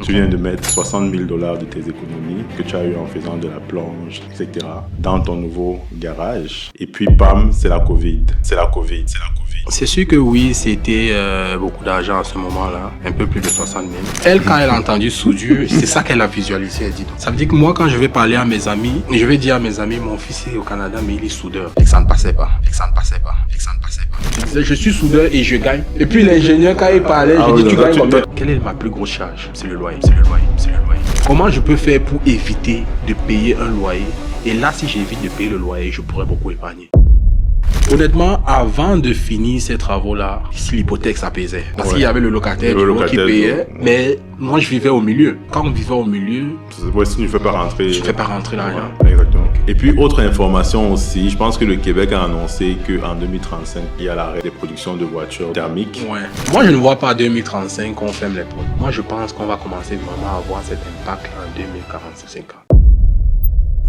Tu viens de mettre 60 000 $ de tes économies que tu as eu en faisant de la plonge, etc. dans ton nouveau garage. Et puis, bam, c'est la Covid. C'est sûr que oui, c'était beaucoup d'argent à ce moment-là, un peu plus de 60 000. Elle, quand elle a entendu soudure, c'est ça qu'elle a visualisé. Elle dit. Ça veut dire que moi, quand je vais parler à mes amis, je vais dire à mes amis, mon fils est au Canada, mais il est soudeur. Et que ça ne passait pas. Je disais, je suis soudeur et je gagne. Et puis l'ingénieur, quand il parlait, je dis, tu gagnes combien? Quelle est ma plus grosse charge? C'est le loyer. Comment je peux faire pour éviter de payer un loyer? Et là, si j'évite de payer le loyer, je pourrais beaucoup épargner. Honnêtement, avant de finir ces travaux-là, si l'hypothèque ça pesait. Parce qu'il y avait le locataire qui payait, mais moi je vivais au milieu. Quand on vivait au milieu, si tu ne fais pas rentrer. Je ne fais pas rentrer l'argent. Ouais, exactement. Et puis, autre information aussi, je pense que le Québec a annoncé qu'en 2035, il y a l'arrêt des productions de voitures thermiques. Ouais. Moi, je ne vois pas 2035 qu'on ferme les portes. Moi, je pense qu'on va commencer vraiment à avoir cet impact en 2045.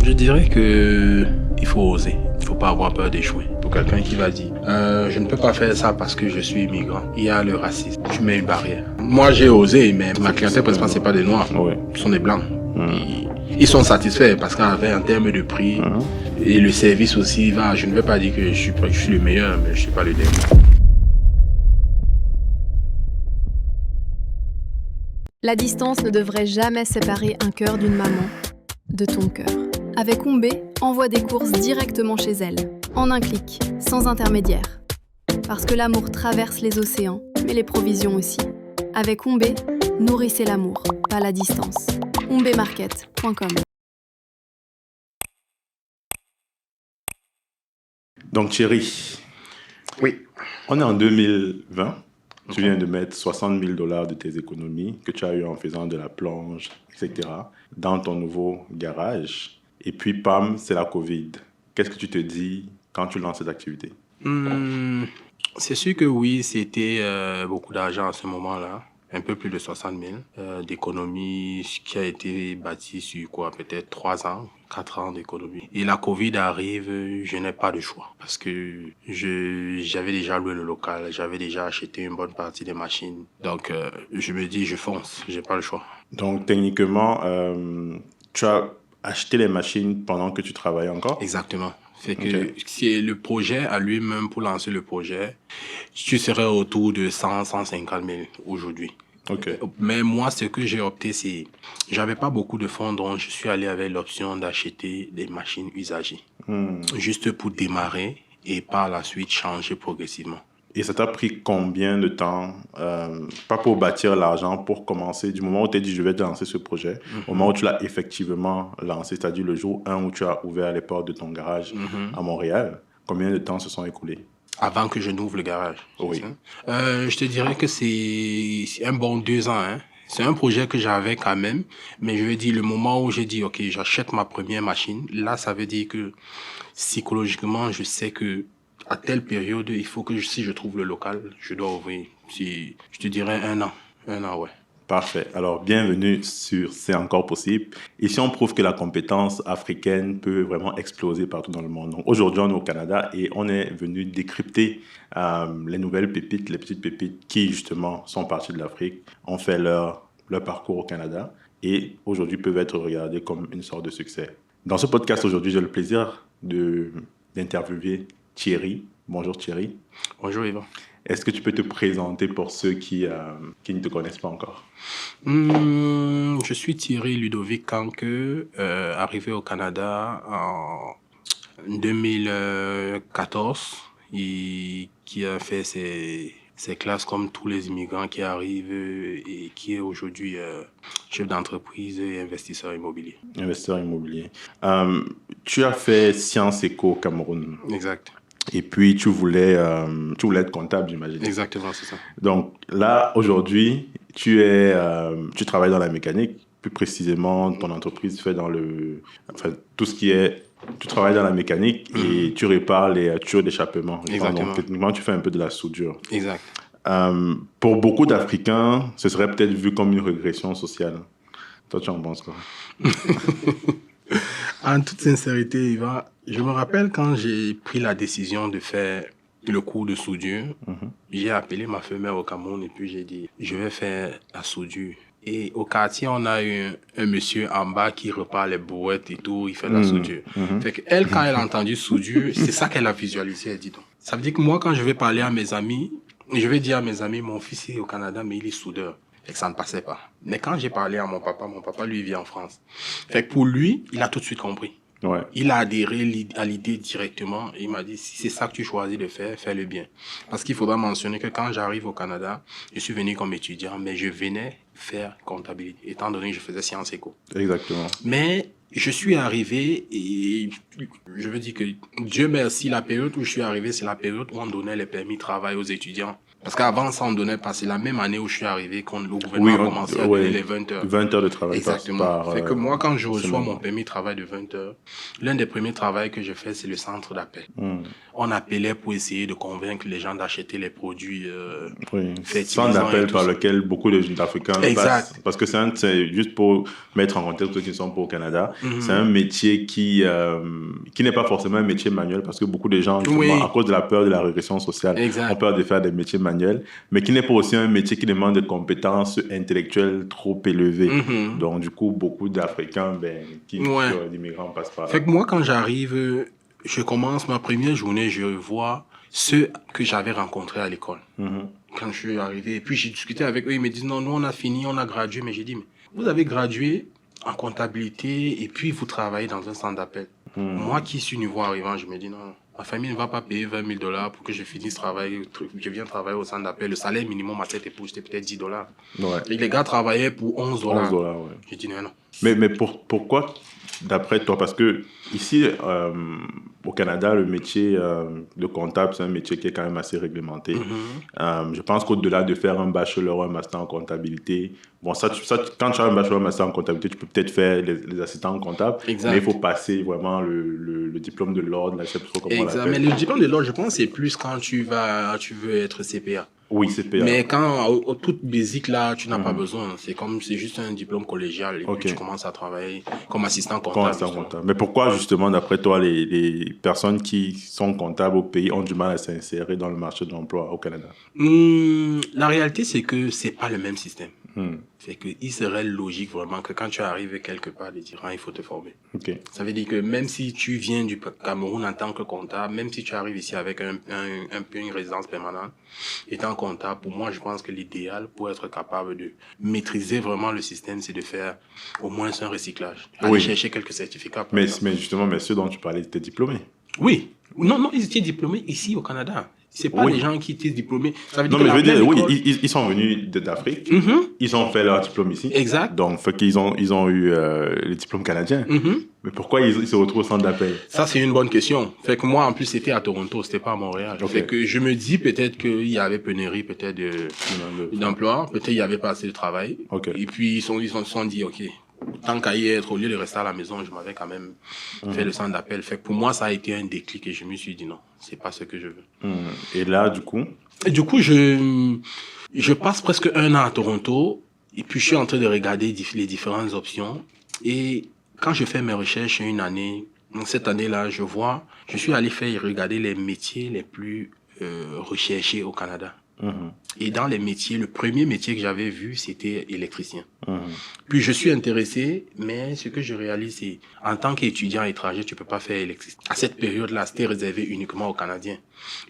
Je dirais que il faut oser. Il ne faut pas avoir peur d'échouer. Pour quelqu'un qui va dire je ne peux pas faire ça parce que je suis immigrant. Il y a le racisme. Tu mets une barrière. Moi, j'ai osé, mais ma clientèle principale, c'est pas des noirs. Ouais. Ce sont des blancs. Ils sont satisfaits parce qu'en termes de prix et le service aussi, je ne veux pas dire que je suis le meilleur, mais je ne suis pas le dernier. La distance ne devrait jamais séparer un cœur d'une maman de ton cœur. Avec Ombé, envoie des courses directement chez elle, en un clic, sans intermédiaire. Parce que l'amour traverse les océans, mais les provisions aussi. Avec Ombé, nourrissez l'amour, pas la distance. ombémarket.com. Donc, Thierry, Oui. on est en 2020. Tu viens de mettre 60 000 $ de tes économies que tu as eu en faisant de la plonge, etc. dans ton nouveau garage. Et puis, pam, c'est la Covid. Qu'est-ce que tu te dis quand tu lances cette activité? C'est sûr que oui, c'était beaucoup d'argent à ce moment-là. Un peu plus de 60 000 d'économie qui a été bâtie sur peut-être 3 ans, 4 ans d'économie. Et la Covid arrive, je n'ai pas de choix. Parce que j'avais déjà loué le local, j'avais déjà acheté une bonne partie des machines. Donc, je me dis, je fonce, j'ai pas le choix. Donc, techniquement, tu as acheté les machines pendant que tu travaillais encore? Exactement. C'est que c'est le projet à lui-même, pour lancer le projet, tu serais autour de 150 000 aujourd'hui. Okay. Mais moi, ce que j'ai opté, c'est... J'avais pas beaucoup de fonds, donc je suis allé avec l'option d'acheter des machines usagées. Juste pour démarrer et par la suite changer progressivement. Et ça t'a pris combien de temps, pas pour bâtir l'argent, pour commencer, du moment où tu as dit je vais te lancer ce projet, au moment où tu l'as effectivement lancé, c'est-à-dire le jour 1 où tu as ouvert les portes de ton garage à Montréal, combien de temps se sont écoulés? Avant que je n'ouvre le garage. Oui. Je te dirais que c'est un bon 2 ans. Hein. C'est un projet que j'avais quand même, mais je veux dire, le moment où j'ai dit, OK, j'achète ma première machine, là, ça veut dire que psychologiquement, je sais que à telle période, il faut que si je trouve le local, je dois ouvrir. Je te dirais 1 an. 1 an, ouais. Parfait. Alors, bienvenue sur C'est encore possible. Ici, on prouve que la compétence africaine peut vraiment exploser partout dans le monde. Donc, aujourd'hui, on est au Canada et on est venu décrypter les nouvelles pépites, les petites pépites qui, justement, sont parties de l'Afrique, ont fait leur parcours au Canada et aujourd'hui peuvent être regardées comme une sorte de succès. Dans ce podcast, aujourd'hui, j'ai le plaisir d'interviewer Thierry. Bonjour Thierry. Bonjour Yvan. Est-ce que tu peux te présenter pour ceux qui ne te connaissent pas encore? Je suis Thierry Ludovic Kanke, arrivé au Canada en 2014 et qui a fait ses classes comme tous les immigrants qui arrivent et qui est aujourd'hui chef d'entreprise et investisseur immobilier. Investisseur immobilier. Tu as fait Sciences Éco au Cameroun. Exact. Et puis, tu voulais être comptable, j'imagine. Exactement, c'est ça. Donc là, aujourd'hui, tu travailles dans la mécanique. Plus précisément, ton entreprise fait tout ce qui est... Tu travailles dans la mécanique et tu répares les tuyaux d'échappement. Exactement. Donc, techniquement, tu fais un peu de la soudure. Exact. Pour beaucoup d'Africains, ce serait peut-être vu comme une régression sociale. Toi, tu en penses quoi? En toute sincérité, Yvan, je me rappelle quand j'ai pris la décision de faire le cours de soudure, j'ai appelé ma femme au Cameroun et puis j'ai dit, je vais faire la soudure Et au quartier, on a un monsieur en bas qui repart les brouettes et tout, il fait de la soudure. Fait qu'elle, quand elle a entendu soudure, c'est ça qu'elle a visualisé, elle dit donc. Ça veut dire que moi, quand je vais parler à mes amis, je vais dire à mes amis, mon fils est au Canada, mais il est soudeur. Fait que ça ne passait pas. Mais quand j'ai parlé à mon papa, lui, il vit en France. Fait que pour lui, il a tout de suite compris. Ouais. Il a adhéré à l'idée directement et il m'a dit, si c'est ça que tu choisis de faire, fais-le bien. Parce qu'il faudra mentionner que quand j'arrive au Canada, je suis venu comme étudiant, mais je venais faire comptabilité, étant donné que je faisais sciences éco. Exactement. Mais je suis arrivé et je veux dire que Dieu merci, la période où je suis arrivé, c'est la période où on donnait les permis de travail aux étudiants. Parce qu'avant ça, on donnait pas. C'est la même année où je suis arrivé quand le gouvernement a commencé à donner les 20 heures. 20 heures de travail. Exactement. Fait que moi, quand je reçois mon permis de travail de 20 heures, l'un des premiers travaux que je fais, c'est le centre d'appel. On appelait pour essayer de convaincre les gens d'acheter les produits centre d'appel par lequel beaucoup d'Africains passent. Parce que c'est juste pour mettre en contexte ceux qui ne sont pas au Canada, c'est un métier qui n'est pas forcément un métier manuel parce que beaucoup de gens, justement, à cause de la peur de la régression sociale, ont peur de faire des métiers manuels, mais qui n'est pas aussi un métier qui demande des compétences intellectuelles trop élevées. Donc, du coup, beaucoup d'Africains, d'immigrants passent par là. Fait que moi, quand j'arrive, je commence ma première journée, je vois ceux que j'avais rencontrés à l'école. Quand je suis arrivé, et puis j'ai discuté avec eux, ils me disent, non, nous, on a fini, on a gradué, mais j'ai dit, mais vous avez gradué en comptabilité et puis vous travaillez dans un centre d'appel. Moi qui suis nouveau arrivant, je me dis, non, ma famille ne va pas payer $20 000 pour que je finisse travailler, je viens travailler au centre d'appel. Le salaire minimum à cette époque, c'était peut-être $10. Ouais. Et les gars travaillaient pour $11. $11, ouais. J'ai dit, non. Mais pourquoi, d'après toi, parce que ici, au Canada, le métier de comptable, c'est un métier qui est quand même assez réglementé. Je pense qu'au-delà de faire un bachelor ou un master en comptabilité, bon, ça, quand tu as un bachelor ou un master en comptabilité, tu peux peut-être faire les assistants comptables, mais il faut passer vraiment le diplôme de l'ordre, là, je sais pas trop comment on l'appelle. Mais le diplôme de l'ordre, je pense, c'est plus quand tu veux être CPA. Oui, CPA. Mais quand, au tout basique, là, tu n'as pas besoin. C'est juste un diplôme collégial. Et puis tu commences à travailler comme assistant comptable. Mais pourquoi, justement, d'après toi, les personnes qui sont comptables au pays ont du mal à s'insérer dans le marché de l'emploi au Canada? La réalité, c'est que c'est pas le même système. C'est qu'il serait logique vraiment que quand tu arrives quelque part, de dire, il faut te former. Ça veut dire que même si tu viens du Cameroun en tant que comptable, même si tu arrives ici avec un peu une résidence permanente, étant comptable, pour moi, je pense que l'idéal pour être capable de maîtriser vraiment le système, c'est de faire au moins un recyclage. Aller chercher quelques certificats. Mais justement, ceux dont tu parlais étaient diplômés. Oui. Non, ils étaient diplômés ici au Canada. C'est pas les gens qui étaient diplômés. Ça veut dire mais je veux dire, ils sont venus d'Afrique. Ils ont fait leur diplôme ici. Exact. Donc, ils ont eu le diplôme canadien. Mais pourquoi ils se retrouvent au centre d'appel? Ça, c'est une bonne question. Fait que moi, en plus, c'était à Toronto, c'était pas à Montréal. Fait que je me dis peut-être qu'il y avait pénurie peut-être d'emploi, peut-être il y avait pas assez de travail. Et puis, ils se sont dit, OK, tant qu'à y être, au lieu de rester à la maison, je m'avais quand même fait le centre d'appel. Fait que pour moi, ça a été un déclic et je me suis dit non, c'est pas ce que je veux. Et là, du coup? Je passe presque 1 an à Toronto et puis je suis en train de regarder les différentes options. Et quand je fais mes recherches une année, cette année-là, je suis allé regarder les métiers les plus recherchés au Canada. Et dans les métiers, le premier métier que j'avais vu, c'était électricien. Puis je suis intéressé, mais ce que je réalise, c'est en tant qu'étudiant étranger, tu peux pas faire électricité. À cette période-là, c'était réservé uniquement aux Canadiens.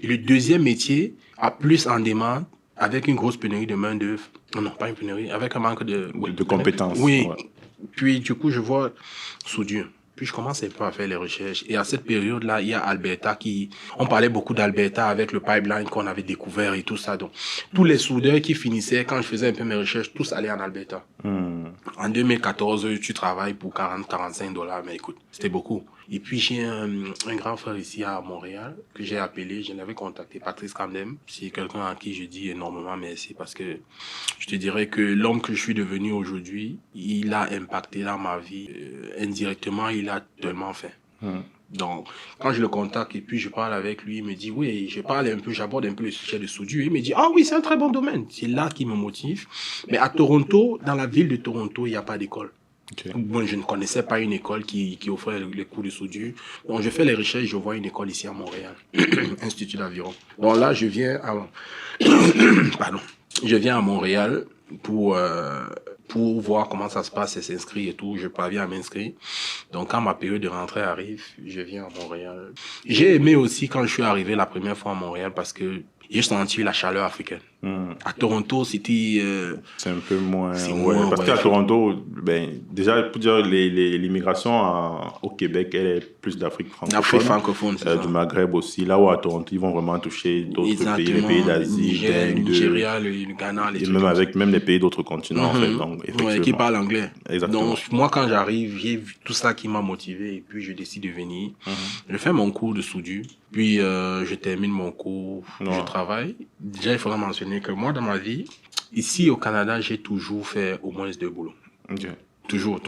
Et le deuxième métier a plus en demande, avec une grosse pénurie de main-d'œuvre. Non, pas une pénurie, avec un manque de compétences. Oui. Ouais. Puis du coup, je vois soudure. Puis je commence un peu à faire les recherches. Et à cette période-là, il y a Alberta on parlait beaucoup d'Alberta avec le pipeline qu'on avait découvert et tout ça. Donc, tous les soudeurs qui finissaient, quand je faisais un peu mes recherches, tous allaient en Alberta. En 2014, tu travailles pour $40-45, mais écoute, c'était beaucoup. Et puis, j'ai un grand frère ici à Montréal que j'ai appelé, je l'avais contacté, Patrice Camdem. C'est quelqu'un à qui je dis énormément merci parce que je te dirais que l'homme que je suis devenu aujourd'hui, il a impacté dans ma vie. Indirectement, il a tellement fait. Donc, quand je le contacte et puis je parle avec lui, il me dit, oui, j'aborde un peu le sujet de soudure. Il me dit, ah oui, c'est un très bon domaine. C'est là qui me motive. Mais à Toronto, dans la ville de Toronto, il n'y a pas d'école. Bon, je ne connaissais pas une école qui offrait les cours de soudure. Donc, je fais les recherches, je vois une école ici à Montréal, Institut d'Aviron. Donc là, je viens à Montréal pour pour voir comment ça se passe et s'inscrire et tout. Je parviens à m'inscrire. Donc, quand ma période de rentrée arrive, je viens à Montréal. J'ai aimé aussi quand je suis arrivé la première fois à Montréal parce que j'ai senti la chaleur africaine. À Toronto, c'était... c'est un peu moins... c'est ouais, moins, parce ouais, qu'à Toronto, déjà, pour dire, l'immigration au Québec, elle est plus d'Afrique francophone. L'Afrique francophone, c'est ça. Du Maghreb aussi. Là où à Toronto, ils vont vraiment toucher d'autres pays, les pays d'Asie, le Nigeria, le Ghana, les et trucs même comme avec même les pays d'autres continents, en fait. Donc, ouais, qui parlent anglais. Exactement. Donc, moi, quand j'arrive, j'ai vu tout ça qui m'a motivé et puis je décide de venir. Je fais mon cours de soudure, puis je termine mon cours, je travaille. Déjà, il faudra mentionner que moi, dans ma vie, ici au Canada, j'ai toujours fait au moins 2 boulots. Ok. Toujours.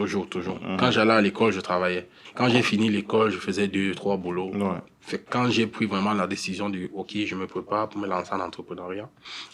Quand j'allais à l'école, je travaillais. Quand j'ai fini l'école, je faisais 2, 3 boulots. Ouais. Fait que quand j'ai pris vraiment la décision de, OK, je me prépare pour me lancer en entrepreneuriat,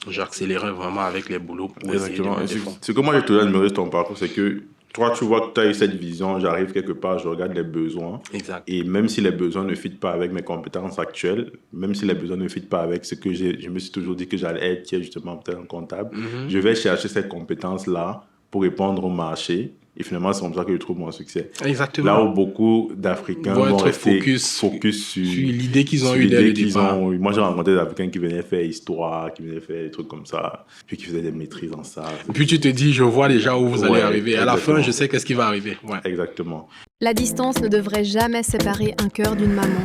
j'accélérais vraiment avec les boulots pour essayer de mettre des fonds. Ce que moi, j'ai toujours admiré de ton parcours, c'est que toi, tu vois que tu as eu cette vision, j'arrive quelque part, je regarde les besoins. Exact. Et même si les besoins ne fitent pas avec mes compétences actuelles, même si les besoins ne fitent pas avec ce que je me suis toujours dit que j'allais être, qui est justement peut-être un comptable, je vais chercher cette compétence-là pour répondre au marché. Et finalement, c'est comme ça que je trouve mon succès. Exactement. Là où beaucoup d'Africains vont rester focus sur l'idée qu'ils ont eue dès le départ. Moi, j'ai rencontré des Africains qui venaient faire histoire, qui venaient faire des trucs comme ça, puis qui faisaient des maîtrises en ça. Et puis tu te dis, je vois déjà où vous allez arriver. À la fin, je sais qu'est-ce qui va arriver. Ouais. Exactement. La distance ne devrait jamais séparer un cœur d'une maman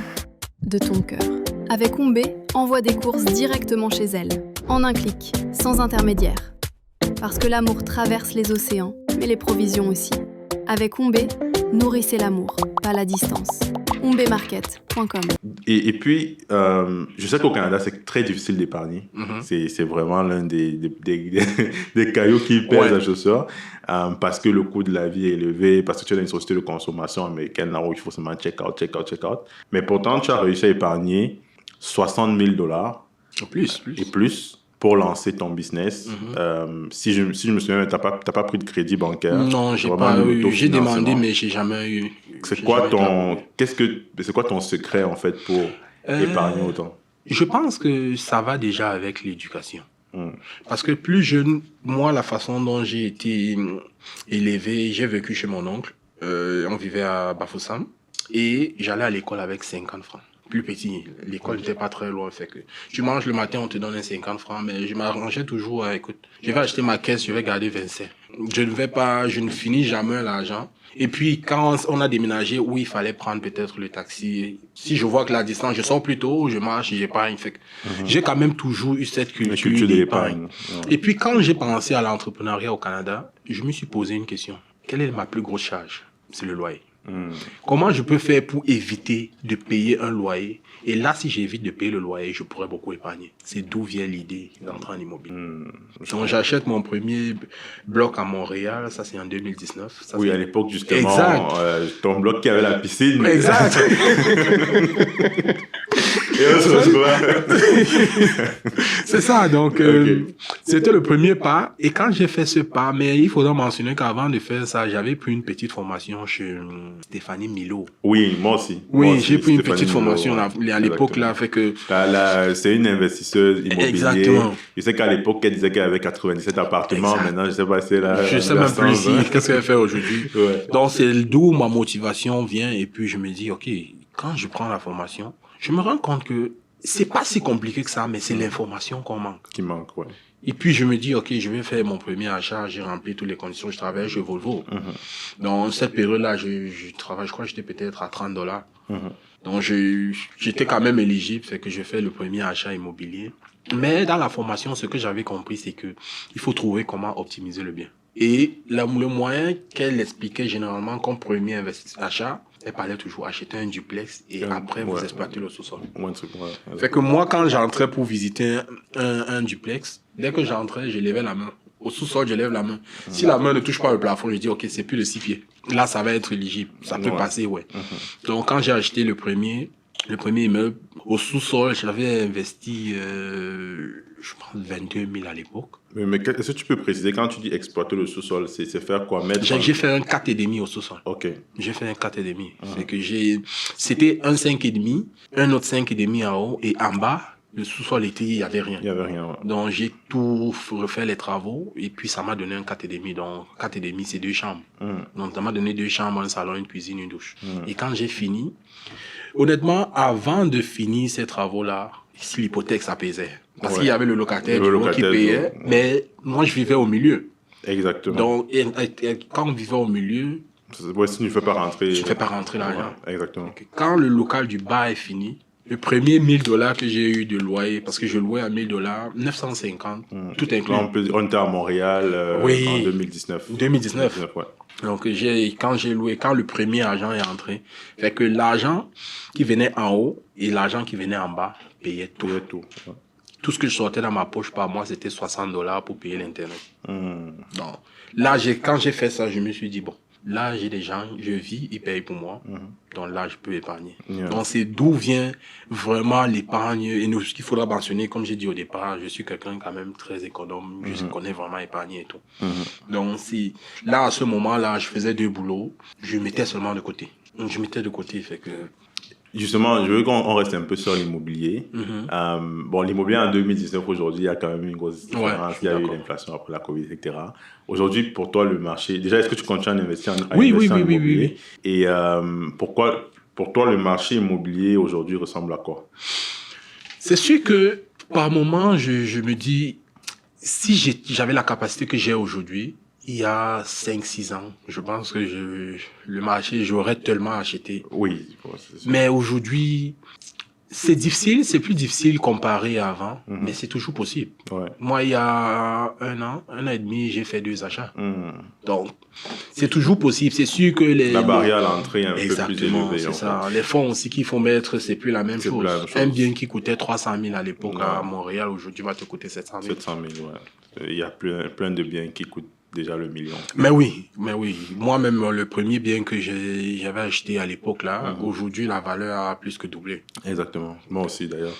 de ton cœur. Avec Ombé, envoie des courses directement chez elle, en un clic, sans intermédiaire. Parce que l'amour traverse les océans, mais les provisions aussi. Avec Ombé, nourrissez l'amour, pas la distance. ombémarket.com. Et puis, je sais qu'au Canada, c'est très difficile d'épargner. C'est vraiment l'un des cailloux qui pèsent la chaussure, parce que le coût de la vie est élevé, parce que tu as une société de consommation américaine là où il faut seulement check out. Mais pourtant, tu as réussi à épargner 60 000 $ Plus. et plus pour lancer ton business. Si je me souviens, tu n'as pas pris de crédit bancaire. Non, j'ai pas eu. J'ai demandé, mais j'ai jamais eu. C'est quoi ton secret, en fait, pour épargner autant? Je pense que ça va déjà avec l'éducation. Parce que plus jeune, moi, la façon dont j'ai été élevé, j'ai vécu chez mon oncle. On vivait à Bafoussam. Et j'allais à l'école avec 50 francs. Plus petit, l'école n'était pas très loin, fait que tu manges le matin, on te donne un 50 francs, mais je m'arrangeais toujours à, écoute, je vais acheter ma caisse, je vais garder 25. Je ne finis jamais l'argent. Et puis, quand on a déménagé, où il fallait prendre peut-être le taxi, si je vois que la distance, je sors plus tôt, je marche, j'épargne, fait que j'ai quand même toujours eu cette culture d'épargne. Et puis, quand j'ai pensé à l'entrepreneuriat au Canada, je me suis posé une question. Quelle est ma plus grosse charge? C'est le loyer. Comment je peux faire pour éviter de payer un loyer? Et là, si j'évite de payer le loyer, je pourrais beaucoup épargner. C'est d'où vient l'idée d'entrer en immobilier. Donc, j'achète mon premier bloc à Montréal, ça c'est en 2019. Ça, oui, à l'époque, justement, ton bloc qui avait la piscine. Exact. C'est ça, donc c'était le premier pas. Et quand j'ai fait ce pas, mais il faudra mentionner qu'avant de faire ça, j'avais pris une petite formation chez Stéphanie Milo. Oui, moi aussi. Oui, j'ai pris une petite formation à l'époque là, fait que... c'est une investisseuse immobilière. Exactement. Je sais qu'à l'époque, elle disait qu'elle avait 97 appartements. Maintenant, je sais pas si elle a... Je sais même plus si, qu'est-ce qu'elle fait aujourd'hui. Donc, c'est d'où ma motivation vient. Et puis, je me dis, OK, quand je prends la formation, je me rends compte que c'est pas si compliqué que ça, mais c'est l'information qu'on manque. Qui manque, ouais. Et puis, je me dis, OK, je vais faire mon premier achat, j'ai rempli toutes les conditions, je travaille chez Volvo. Dans cette période-là, je travaille, je crois que j'étais peut-être à $30. Donc, j'étais quand même éligible, c'est que je fais le premier achat immobilier. Mais dans la formation, ce que j'avais compris, c'est que il faut trouver comment optimiser le bien. Et le moyen qu'elle expliquait généralement comme premier achat, elle parlait toujours acheter un duplex et après vous exploitez le sous-sol. Fait que moi, quand j'entrais pour visiter un duplex, dès que j'entrais, je levais la main. Au sous-sol, je lève la main. Si la main ne touche pas le plafond, je dis, OK, c'est plus de 6 pieds. Là, ça va être éligible. Ça peut passer, Donc, quand j'ai acheté le premier immeuble, au sous-sol, j'avais investi, je pense, 22 000 à l'époque. Mais est-ce que tu peux préciser, quand tu dis exploiter le sous-sol, c'est faire quoi? J'ai fait un 4,5 au sous-sol. OK. J'ai fait un 4,5. C'est que c'était un 5,5, un autre 5,5 en haut, et en bas, Le sous-sol était, il n'y avait rien. Il n'y avait rien. Ouais. Donc, j'ai tout refait les travaux et puis ça m'a donné un 4,5. Donc, 4,5, c'est 2 chambres. Donc, ça m'a donné 2 chambres, un salon, une cuisine, une douche. Et quand j'ai fini, honnêtement, avant de finir ces travaux-là, l'hypothèque, ça pesait. Parce qu'il y avait le locataire, qui payait, mais moi, je vivais au milieu. Exactement. Donc, et quand on vivait au milieu, ouais, si tu ne fais pas rentrer... Tu ne fais pas rentrer l'argent. Ouais, exactement. Donc, quand le local du bar est fini, le premier $1,000 que j'ai eu de loyer, parce que je louais à $1,000, 950, tout inclus. Là, on était à Montréal en 2019. 2019. Ouais. Donc, quand le premier argent est entré, fait que l'argent qui venait en haut et l'argent qui venait en bas payait tout. Ouais. Tout ce que je sortais dans ma poche par mois, c'était $60 pour payer l'Internet. Donc, là, quand j'ai fait ça, je me suis dit, bon, là, j'ai des gens, je vis, ils payent pour moi. Donc là, je peux épargner. Donc, c'est d'où vient vraiment l'épargne. Et ce qu'il faudra mentionner, comme j'ai dit au départ, je suis quelqu'un quand même très économe. Je connais vraiment épargner et tout. Donc, là, à ce moment-là, je faisais 2 boulots. Je mettais seulement de côté. Donc, je mettais de côté, fait que... Justement, je veux qu'on reste un peu sur l'immobilier. Bon, l'immobilier en 2019, aujourd'hui, il y a quand même une grosse différence. Il y a eu l'inflation après la Covid, etc. Aujourd'hui, pour toi, le marché... Déjà, est-ce que tu continues à investir en immobilier? Et pourquoi, pour toi, le marché immobilier aujourd'hui ressemble à quoi? C'est sûr que, par moment, je me dis, si j'avais la capacité que j'ai aujourd'hui, il y a 5-6 ans, je pense que le marché, j'aurais tellement acheté. Oui. Mais aujourd'hui, c'est difficile, c'est plus difficile comparé à avant, mais c'est toujours possible. Ouais. Moi, il y a 1 an et demi, j'ai fait 2 achats. Donc, c'est toujours possible. C'est sûr que la barrière à l'entrée est un peu plus élevée. Exactement, c'est ça. Les fonds aussi qu'il faut mettre, c'est plus la même chose. Un bien qui coûtait 300 000 à l'époque à Montréal, aujourd'hui va te coûter 700 000. 700 000, ouais. Il y a plein de biens qui coûtent déjà le million. Mais oui. Moi-même, le premier bien que j'avais acheté à l'époque, là, aujourd'hui, la valeur a plus que doublé. Exactement. Moi aussi, d'ailleurs.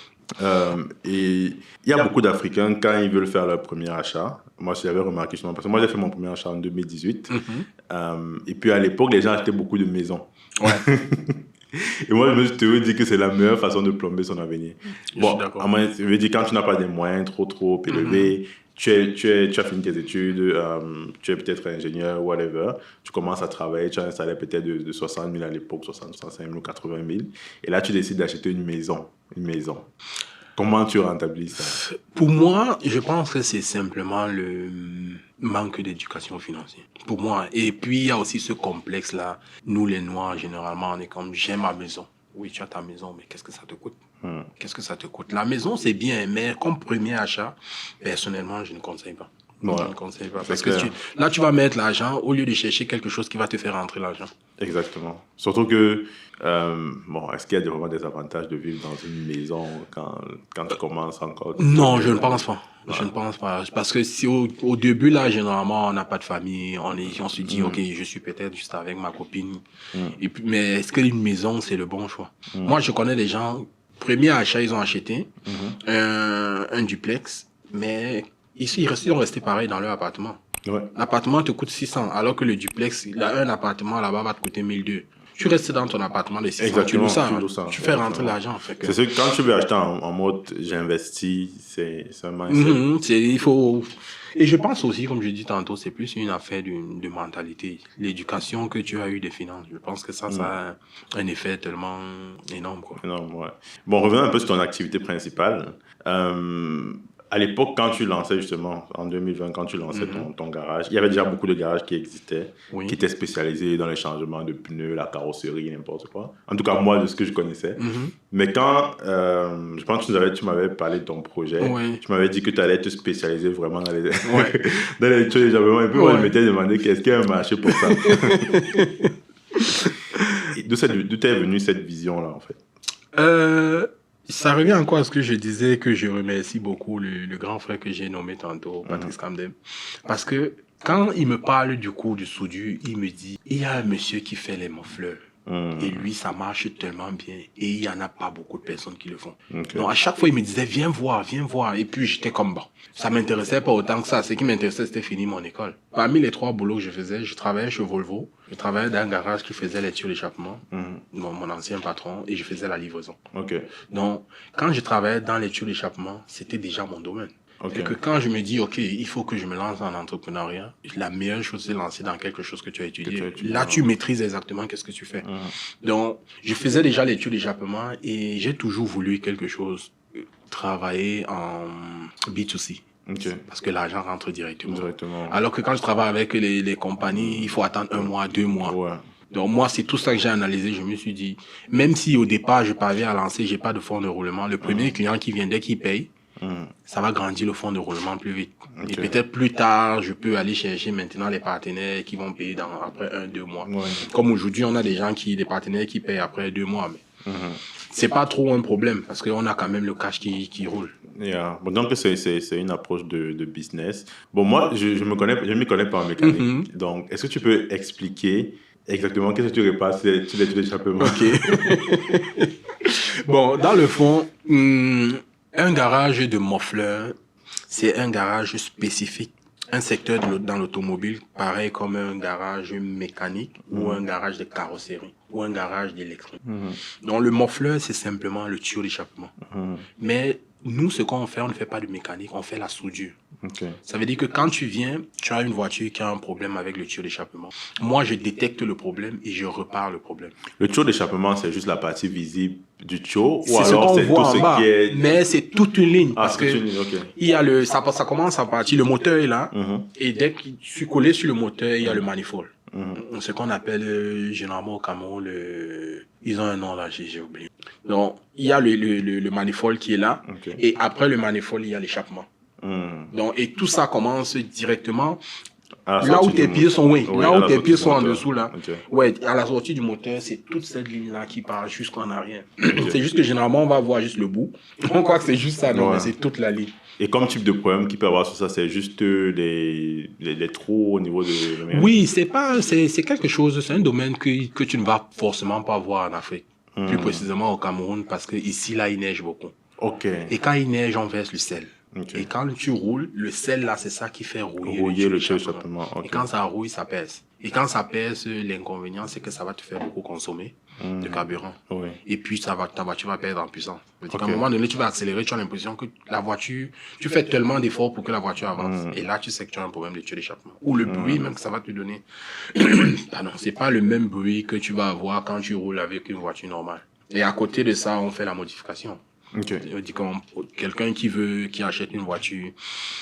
Et il y a beaucoup d'Africains, quand ils veulent faire leur premier achat, moi j'avais remarqué justement, parce que moi j'ai fait mon premier achat en 2018, et puis à l'époque, les gens achetaient beaucoup de maisons. Ouais. Et moi, je me suis toujours dit que c'est la meilleure façon de plomber son avenir. Bon, je veux dire, quand tu n'as pas des moyens trop élevés, tu as fini tes études, tu es peut-être ingénieur, whatever, tu commences à travailler, tu as un salaire peut-être de 60 000 à l'époque, 60, 65 000 ou 80 000, et là tu décides d'acheter une maison. Comment tu rentabilises ça? Pour moi, je pense que c'est simplement le manque d'éducation financière. Pour moi. Et puis, il y a aussi ce complexe-là. Nous, les Noirs, généralement, on est comme, j'ai ma maison. Oui, tu as ta maison, mais qu'est-ce que ça te coûte? Qu'est-ce que ça te coûte? La maison, c'est bien, mais comme premier achat, personnellement, je ne conseille pas. Je ne conseille pas. Parce que là, tu vas mettre l'argent au lieu de chercher quelque chose qui va te faire rentrer l'argent. Exactement. Surtout que, est-ce qu'il y a vraiment des avantages de vivre dans une maison quand tu commences encore? Non, je ne pense pas. Je ne pense pas. Parce que si au début, là, généralement, on n'a pas de famille, on se dit, OK, je suis peut-être juste avec ma copine. Et puis, mais est-ce qu'une maison, c'est le bon choix? Moi, je connais des gens, premier achat, ils ont acheté un duplex, mais ils sont restés pareil dans leur appartement. Ouais. L'appartement te coûte 600, alors que le duplex, un appartement là-bas va te coûter 1200. Tu restes dans ton appartement de 600, tu loues ça, tu fais rentrer l'argent. C'est sûr que quand tu veux acheter en mode j'investis, c'est un mindset. Il faut... Et je pense aussi, comme je dis tantôt, c'est plus une affaire de mentalité. L'éducation que tu as eue des finances, je pense que ça a un effet tellement énorme, quoi. Énorme, ouais. Bon, revenons un peu sur ton activité principale. À l'époque, quand tu lançais justement, en 2020, quand tu lançais ton garage, il y avait déjà beaucoup de garages qui existaient, qui étaient spécialisés dans le changement de pneus, la carrosserie, n'importe quoi. En tout cas, moi, de ce que je connaissais. Mais quand, je pense que tu m'avais parlé de ton projet, tu m'avais dit que tu allais te spécialiser vraiment dans les dans les choses. J'avais un peu, je m'étais demandé qu'est-ce qu'il y a un marché pour ça. D'où t'es venue cette vision-là, en fait? Ça revient encore à ce que je disais, que je remercie beaucoup le grand frère que j'ai nommé tantôt, Patrice Camden. Parce que quand il me parle du cours de soudure, il me dit, il y a un monsieur qui fait les moufleurs. Et lui, ça marche tellement bien. Et il n'y en a pas beaucoup de personnes qui le font. Ok. Donc, à chaque fois, il me disait, viens voir. Et puis, j'étais comme, bon, ça m'intéressait pas autant que ça. Ce qui m'intéressait, c'était finir mon école. Parmi les 3 boulots que je faisais, je travaillais chez Volvo. Je travaillais dans un garage qui faisait les tuyaux d'échappement. Mon ancien patron. Et je faisais la livraison. Ok. Donc, quand je travaillais dans les tuyaux d'échappement, c'était déjà mon domaine. Ok. Et que quand je me dis, OK, il faut que je me lance en entrepreneuriat, la meilleure chose, c'est de lancer dans quelque chose que tu as étudié. Là, tu maîtrises exactement qu'est-ce que tu fais. Donc, je faisais déjà les tuyaux d'échappement et j'ai toujours voulu quelque chose, travailler en B2C. Ok. Parce que l'argent rentre directement. Directement. Alors que quand je travaille avec les compagnies, il faut attendre 1 mois, 2 mois. Ouais. Donc moi, c'est tout ça que j'ai analysé. Je me suis dit, même si au départ, je parviens à lancer, j'ai pas de fonds de roulement, le premier client qui vient, dès qu'il paye, ça va grandir le fonds de roulement plus vite. Ok. Et peut-être plus tard, je peux aller chercher maintenant les partenaires qui vont payer après 1-2 mois. Ouais. Comme aujourd'hui, on a des des partenaires qui payent après 2 mois. Mais c'est pas trop un problème parce qu'on a quand même le cash qui roule. Yeah. Bon, donc, c'est une approche de business. Bon, moi, je m'y connais pas en mécanique. Donc, est-ce que tu peux expliquer exactement qu'est-ce que tu repasses sur les tuyaux d'échappement? Ok. Bon, dans le fond, un garage de muffleur, c'est un garage spécifique. Un secteur dans l'automobile, pareil comme un garage mécanique ou un garage de carrosserie ou un garage d'électronique. Donc, le muffleur, c'est simplement le tuyau d'échappement. Mais nous, ce qu'on fait, on ne fait pas de mécanique, on fait la soudure. Ok. Ça veut dire que quand tu viens, tu as une voiture qui a un problème avec le tuyau d'échappement. Moi, je détecte le problème et je repars le problème. Le tuyau d'échappement, c'est juste la partie visible du tuyau ou C'est ce alors qu'on c'est voit tout en ce bas, qui est... mais c'est toute une ligne. Ah, Parce que c'est une ligne, ok. il y a ça commence à partir, le moteur est là, et dès que je suis collé sur le moteur, il y a le manifold. Ce qu'on appelle généralement au Cameroun, ils ont un nom là, j'ai oublié. Donc, il y a le manifold qui est là, Ok. et après le manifold, il y a l'échappement. Donc, et tout ça commence directement À la là où sortie tes du pieds sont, moteur. là à où la tes sortie pieds du sont en moteur. dessous là. Ok. Ouais, à la sortie du moteur, c'est toute cette ligne-là qui part jusqu'en arrière. C'est juste que généralement, on va voir juste le bout. On croit que c'est juste ça, non, Ouais. mais c'est toute la ligne. Et comme type de problème qu'il peut y avoir sur ça, c'est juste les trous au niveau de... Oui, c'est quelque chose, c'est un domaine que tu ne vas forcément pas voir en Afrique. Plus précisément au Cameroun, parce que ici, là, il neige beaucoup. Ok. Et quand il neige, on verse le sel. Ok. Et quand tu roules, le sel là, c'est ça qui fait rouiller Rouiller le tuyau d'échappement. d'échappement. Ok. Et quand ça rouille, ça pèse. Et quand ça pèse, l'inconvénient, c'est que ça va te faire beaucoup consommer de carburant. Oui. Et puis, ta voiture va perdre en puissance. Ok. À un moment donné, tu vas accélérer, tu as l'impression que la voiture, tu fais tellement d'efforts pour que la voiture avance. Et là, tu sais que tu as un problème de tuyau d'échappement. Ou le bruit même que ça va te donner. Pardon, c'est pas le même bruit que tu vas avoir quand tu roules avec une voiture normale. Et à côté de ça, on fait la modification. Ok. On dit comme quelqu'un qui achète une voiture,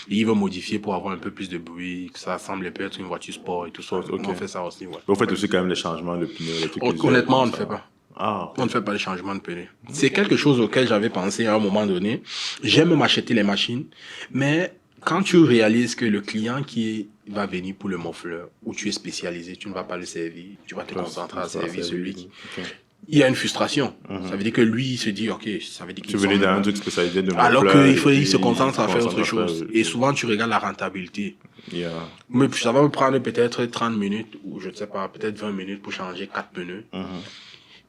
il veut modifier pour avoir un peu plus de bruit, que ça semble peut-être une voiture sport et tout ça. Ok. On fait ça aussi, ouais. Vous faites aussi quand même les changements de pneus, les trucs que Honnêtement, on ne ça. fait pas. Ah, ok. On ne fait pas les changements de pneus. C'est quelque chose auquel j'avais pensé à un moment donné. J'aime m'acheter les machines, mais quand tu réalises que le client qui va venir pour le muffleur, où tu es spécialisé, tu ne vas pas le servir, tu vas te concentrer à servir celui qui... Ok. Il y a une frustration. Ça veut dire que lui, il se dit, OK, ça veut dire qu'il Tu venais dans un truc spécialisé de alors muffleur, et qu'il puis se concentre à il faire se autre concentre à chose. faire- Et souvent, tu regardes la rentabilité. Yeah. Mais ça va me prendre peut-être 30 minutes, ou je ne sais pas, peut-être 20 minutes pour changer 4 pneus.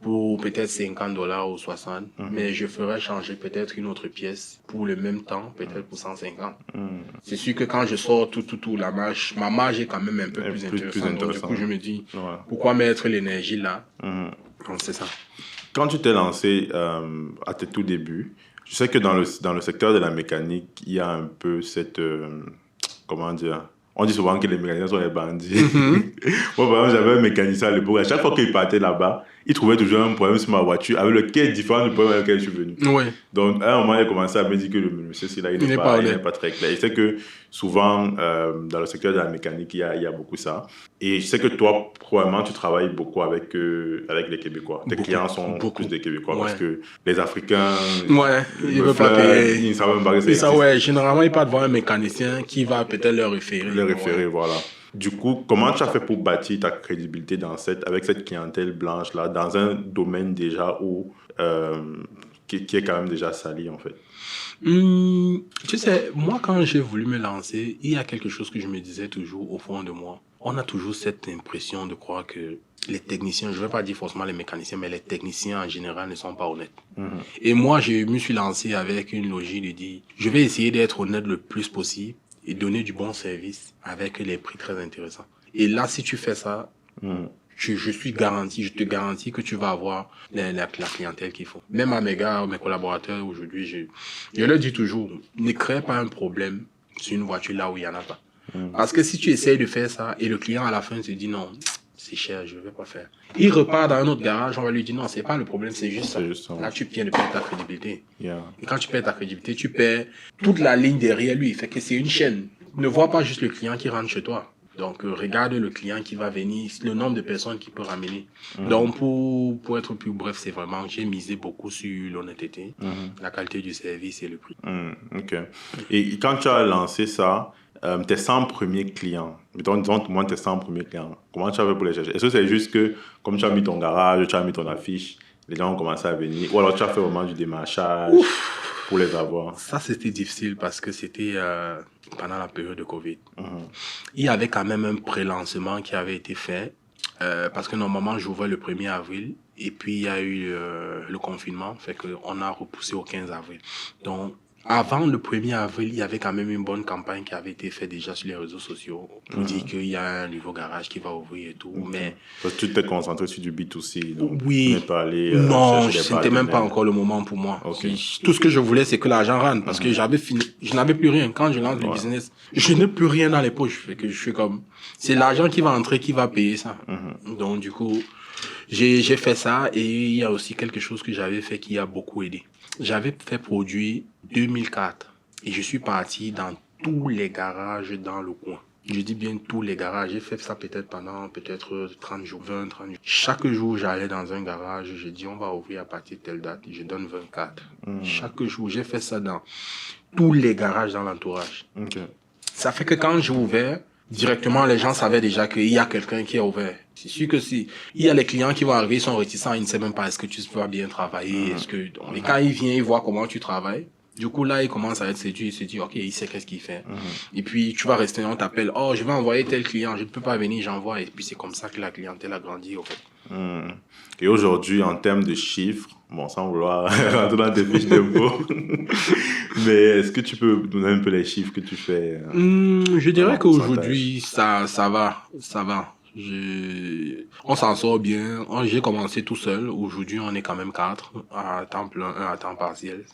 Pour peut-être $50 ou 60. Mais je ferais changer peut-être une autre pièce pour le même temps, peut-être pour 150. C'est sûr que quand je sors tout, ma marge est quand même un peu plus intéressante. Donc, du coup, je me dis, Ouais. pourquoi mettre l'énergie là? Donc, c'est ça. Quand tu t'es lancé à tes tout débuts, je sais que dans le secteur de la mécanique, il y a un peu cette... comment dire? On dit souvent que les mécaniciens sont les bandits. Moi, par exemple, j'avais un mécanicien à l'époque. À chaque fois qu'il partait là-bas, il trouvait toujours un problème sur ma voiture avec lequel est différent du problème avec lequel je suis venu. Ouais. Donc, à un moment, il a commencé à me dire que le monsieur, il n'est pas très clair. Et c'est que souvent, dans le secteur de la mécanique, il y a beaucoup ça. Et je sais que toi, probablement, tu travailles beaucoup avec les Québécois. Tes clients sont plus des Québécois parce que les Africains, ouais, ils ne veulent pas payer. Ils ne savent même pas que c'est ça. Ouais, généralement, ils partent voir un mécanicien qui va peut-être leur référer. Voilà. Du coup, comment tu as fait pour bâtir ta crédibilité avec cette clientèle blanche-là, dans un domaine déjà qui est quand même déjà sali, en fait? Tu sais, moi, quand j'ai voulu me lancer, il y a quelque chose que je me disais toujours au fond de moi. on a toujours cette impression de croire que les techniciens, je ne vais pas dire forcément les mécaniciens, mais les techniciens en général ne sont pas honnêtes. Et moi, je me suis lancé avec une logique de dire, je vais essayer d'être honnête le plus possible et donner du bon service avec les prix très intéressants. Et là, si tu fais ça, je te garantis que tu vas avoir la clientèle qu'il faut. Même à mes gars, mes collaborateurs, aujourd'hui, je leur dis toujours, ne crée pas un problème sur une voiture là où il n'y en a pas. Parce que si tu essayes de faire ça et le client à la fin se dit non, c'est cher, je ne vais pas faire. Il repart dans un autre garage, on va lui dire non, c'est pas le problème, c'est juste ça. Là, tu viens de perdre ta crédibilité. Et quand tu perds ta crédibilité, tu perds toute la ligne derrière lui. Fait que c'est une chaîne. Ne vois pas juste le client qui rentre chez toi. Donc, regarde le client qui va venir, le nombre de personnes qu'il peut ramener. Donc, pour être plus bref, c'est vraiment, j'ai misé beaucoup sur l'honnêteté, la qualité du service et le prix. OK. Et quand tu as lancé ça, tes 100 premiers clients, disons moi tes 100 premiers clients, comment tu as fait pour les chercher? Est-ce que c'est juste que, comme tu as mis ton garage, tu as mis ton affiche, les gens ont commencé à venir, ou alors tu as fait vraiment du démarchage pour les avoir? Ça, c'était difficile parce que c'était pendant la période de Covid. Il y avait quand même un pré-lancement qui avait été fait parce que normalement, j'ouvrais le 1er avril et puis il y a eu le confinement, fait qu'on a repoussé au 15 avril. Donc, avant le 1er avril, il y avait quand même une bonne campagne qui avait été faite déjà sur les réseaux sociaux pour dire qu'il y a un nouveau garage qui va ouvrir et tout. Mais parce que tu t'es concentré sur du B2C. Donc oui. Tu n'es pas allé, non, ce n'était même pas encore le moment pour moi. Tout ce que je voulais, c'est que l'argent rentre parce que j'avais fini. Je n'avais plus rien. Quand je lance le business, je n'ai plus rien dans les poches. Fait que je suis comme, c'est l'argent qui va entrer qui va payer ça. Donc, du coup, j'ai fait ça et il y a aussi quelque chose que j'avais fait qui a beaucoup aidé. J'avais fait produire 2004 et je suis parti dans tous les garages dans le coin. Je dis bien tous les garages. J'ai fait ça pendant 30 jours, 30 jours. Chaque jour, j'allais dans un garage. Je dis, on va ouvrir à partir de telle date. Je donne 24. Chaque jour, j'ai fait ça dans tous les garages dans l'entourage. Ça fait que quand j'ai ouvert, directement, les gens savaient déjà qu'il y a quelqu'un qui est ouvert. C'est sûr que si il y a les clients qui vont arriver, ils sont réticents, ils ne savent même pas est-ce que tu vas bien travailler, et quand il vient, il voit comment tu travailles. Du coup, là, il commence à être séduit, il se dit, OK, il sait qu'est-ce qu'il fait. Et puis, tu vas rester, on t'appelle, oh, je vais envoyer tel client, je ne peux pas venir, j'envoie. Et puis, c'est comme ça que la clientèle a grandi, au fait. Et aujourd'hui, en termes de chiffres, bon, sans vouloir rentrer dans des fiches d'impôts, mais est-ce que tu peux donner un peu les chiffres que tu fais? Je dirais qu'aujourd'hui, ça va. On s'en sort bien. J'ai commencé tout seul. Aujourd'hui, on est quand même 4 à temps plein, 1 à temps partiel.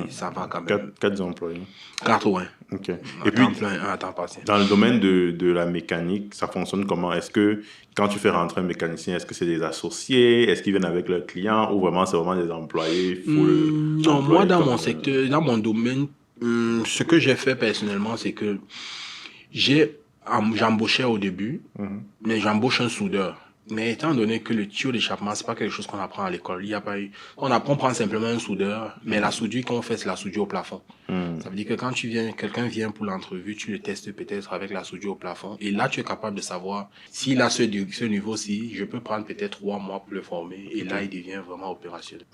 Ça va quand même. 4 employés. 4, ouais. OK. À temps plein, 1 à temps partiel. Dans le domaine de la mécanique, ça fonctionne comment? Est-ce que quand tu fais rentrer un mécanicien, est-ce que c'est des associés? Est-ce qu'ils viennent avec leurs clients? Ou vraiment, c'est vraiment des employés? Non, moi, dans mon secteur, dans mon domaine, ce que j'ai fait personnellement, c'est que j'embauchais au début, mais j'embauche un soudeur. Mais étant donné que le tuyau d'échappement, c'est pas quelque chose qu'on apprend à l'école. Il y a pas eu, on prend simplement un soudeur, mais la soudure qu'on fait, c'est la soudure au plafond. Ça veut dire que quand quelqu'un vient pour l'entrevue, tu le testes peut-être avec la soudure au plafond. Et là, tu es capable de savoir s'il a ce niveau-ci, je peux prendre peut-être 3 mois pour le former. Et là, il devient vraiment opérationnel.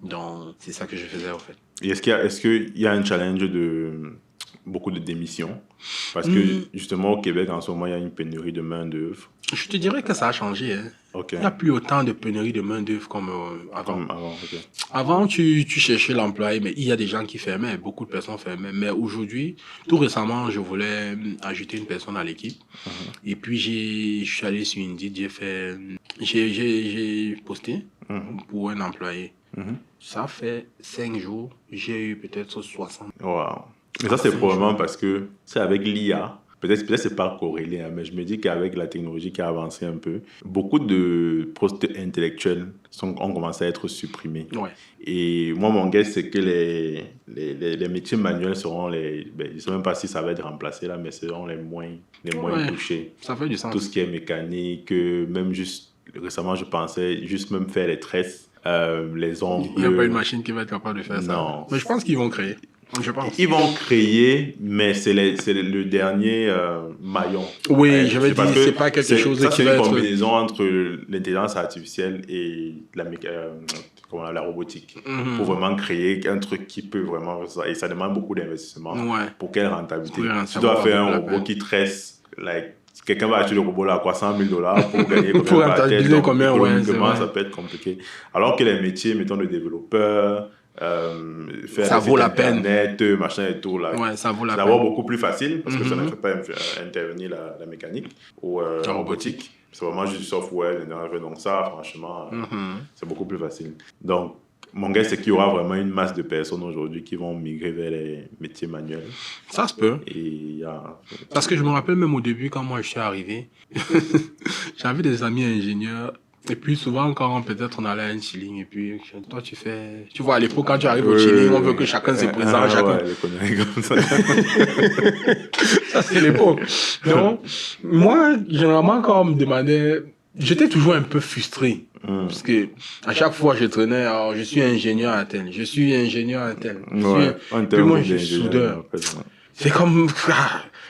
Donc, c'est ça que je faisais, en fait. Et est-ce qu'il y a un challenge de beaucoup de démissions? Parce que, justement, au Québec, en ce moment, il y a une pénurie de main-d'œuvre. Je te dirais que ça a changé. Il n'y a plus autant de pénurie de main-d'œuvre comme avant. Avant, tu cherchais l'employé, mais il y a des gens qui fermaient, beaucoup de personnes fermaient. Mais aujourd'hui, tout récemment, je voulais ajouter une personne à l'équipe. Et puis, je suis allé sur Indeed, j'ai posté pour un employé. Ça fait 5 jours, j'ai eu peut-être 60. Wow. Mais ça, c'est probablement parce que c'est avec l'IA. Peut-être c'est pas corrélé, mais je me dis qu'avec la technologie qui a avancé un peu, beaucoup de postes intellectuels ont commencé à être supprimés. Et moi, mon guess, c'est que les métiers manuels seront je ne sais même pas si ça va être remplacé là, mais seront les moins touchés. Ça fait du sens. Tout ce qui est mécanique, même juste récemment, je pensais juste même faire les tresses, les ongles. Il n'y a pas une machine qui va être capable de faire ça. Non. Mais je pense qu'ils vont créer. Je pense. Ils vont créer, mais c'est le dernier maillon. Oui, je veux dire, c'est pas quelque chose qui va être... C'est une combinaison entre l'intelligence artificielle et la robotique. Pour vraiment créer un truc qui peut vraiment... Et ça demande beaucoup d'investissement. Pour quelle rentabilité? Tu dois faire un robot qui tresse quelqu'un va acheter le robot là à quoi, $100,000 pour gagner combien Pour par tête. rentabiliser Donc, combien, ouais, c'est économiquement, vrai. ça peut être compliqué. Alors que les métiers, mettons, de développeur, faire Ça des vaut sites la peine. internet, machin et tout, là, Ouais, ça vaut la c'est peine. d'abord beaucoup plus facile parce que ça ne Mhm. fait pas intervenir la mécanique ou La robotique. C'est vraiment juste du software. Donc ça, franchement, c'est beaucoup plus facile. Donc, mon gars, c'est qu'il y aura vraiment une masse de personnes aujourd'hui qui vont migrer vers les métiers manuels. Ça se peut. Et il y a... Parce que je me rappelle même au début, quand moi je suis arrivé, j'avais des amis ingénieurs. Et puis souvent, quand peut-être on allait à un chilling, et puis toi tu fais. Tu vois, à l'époque, quand tu arrives au chilling, on veut que chacun se présente. Chacun... Ouais, les conneries comme ça. Ça, c'est l'époque. Donc, moi, généralement, quand on me demandait, j'étais toujours un peu frustré. Parce que à chaque fois, je traînais, alors, je suis ingénieur à tel, je suis ingénieur à tel. Ouais, Puis moi, je suis soudeur. C'est comme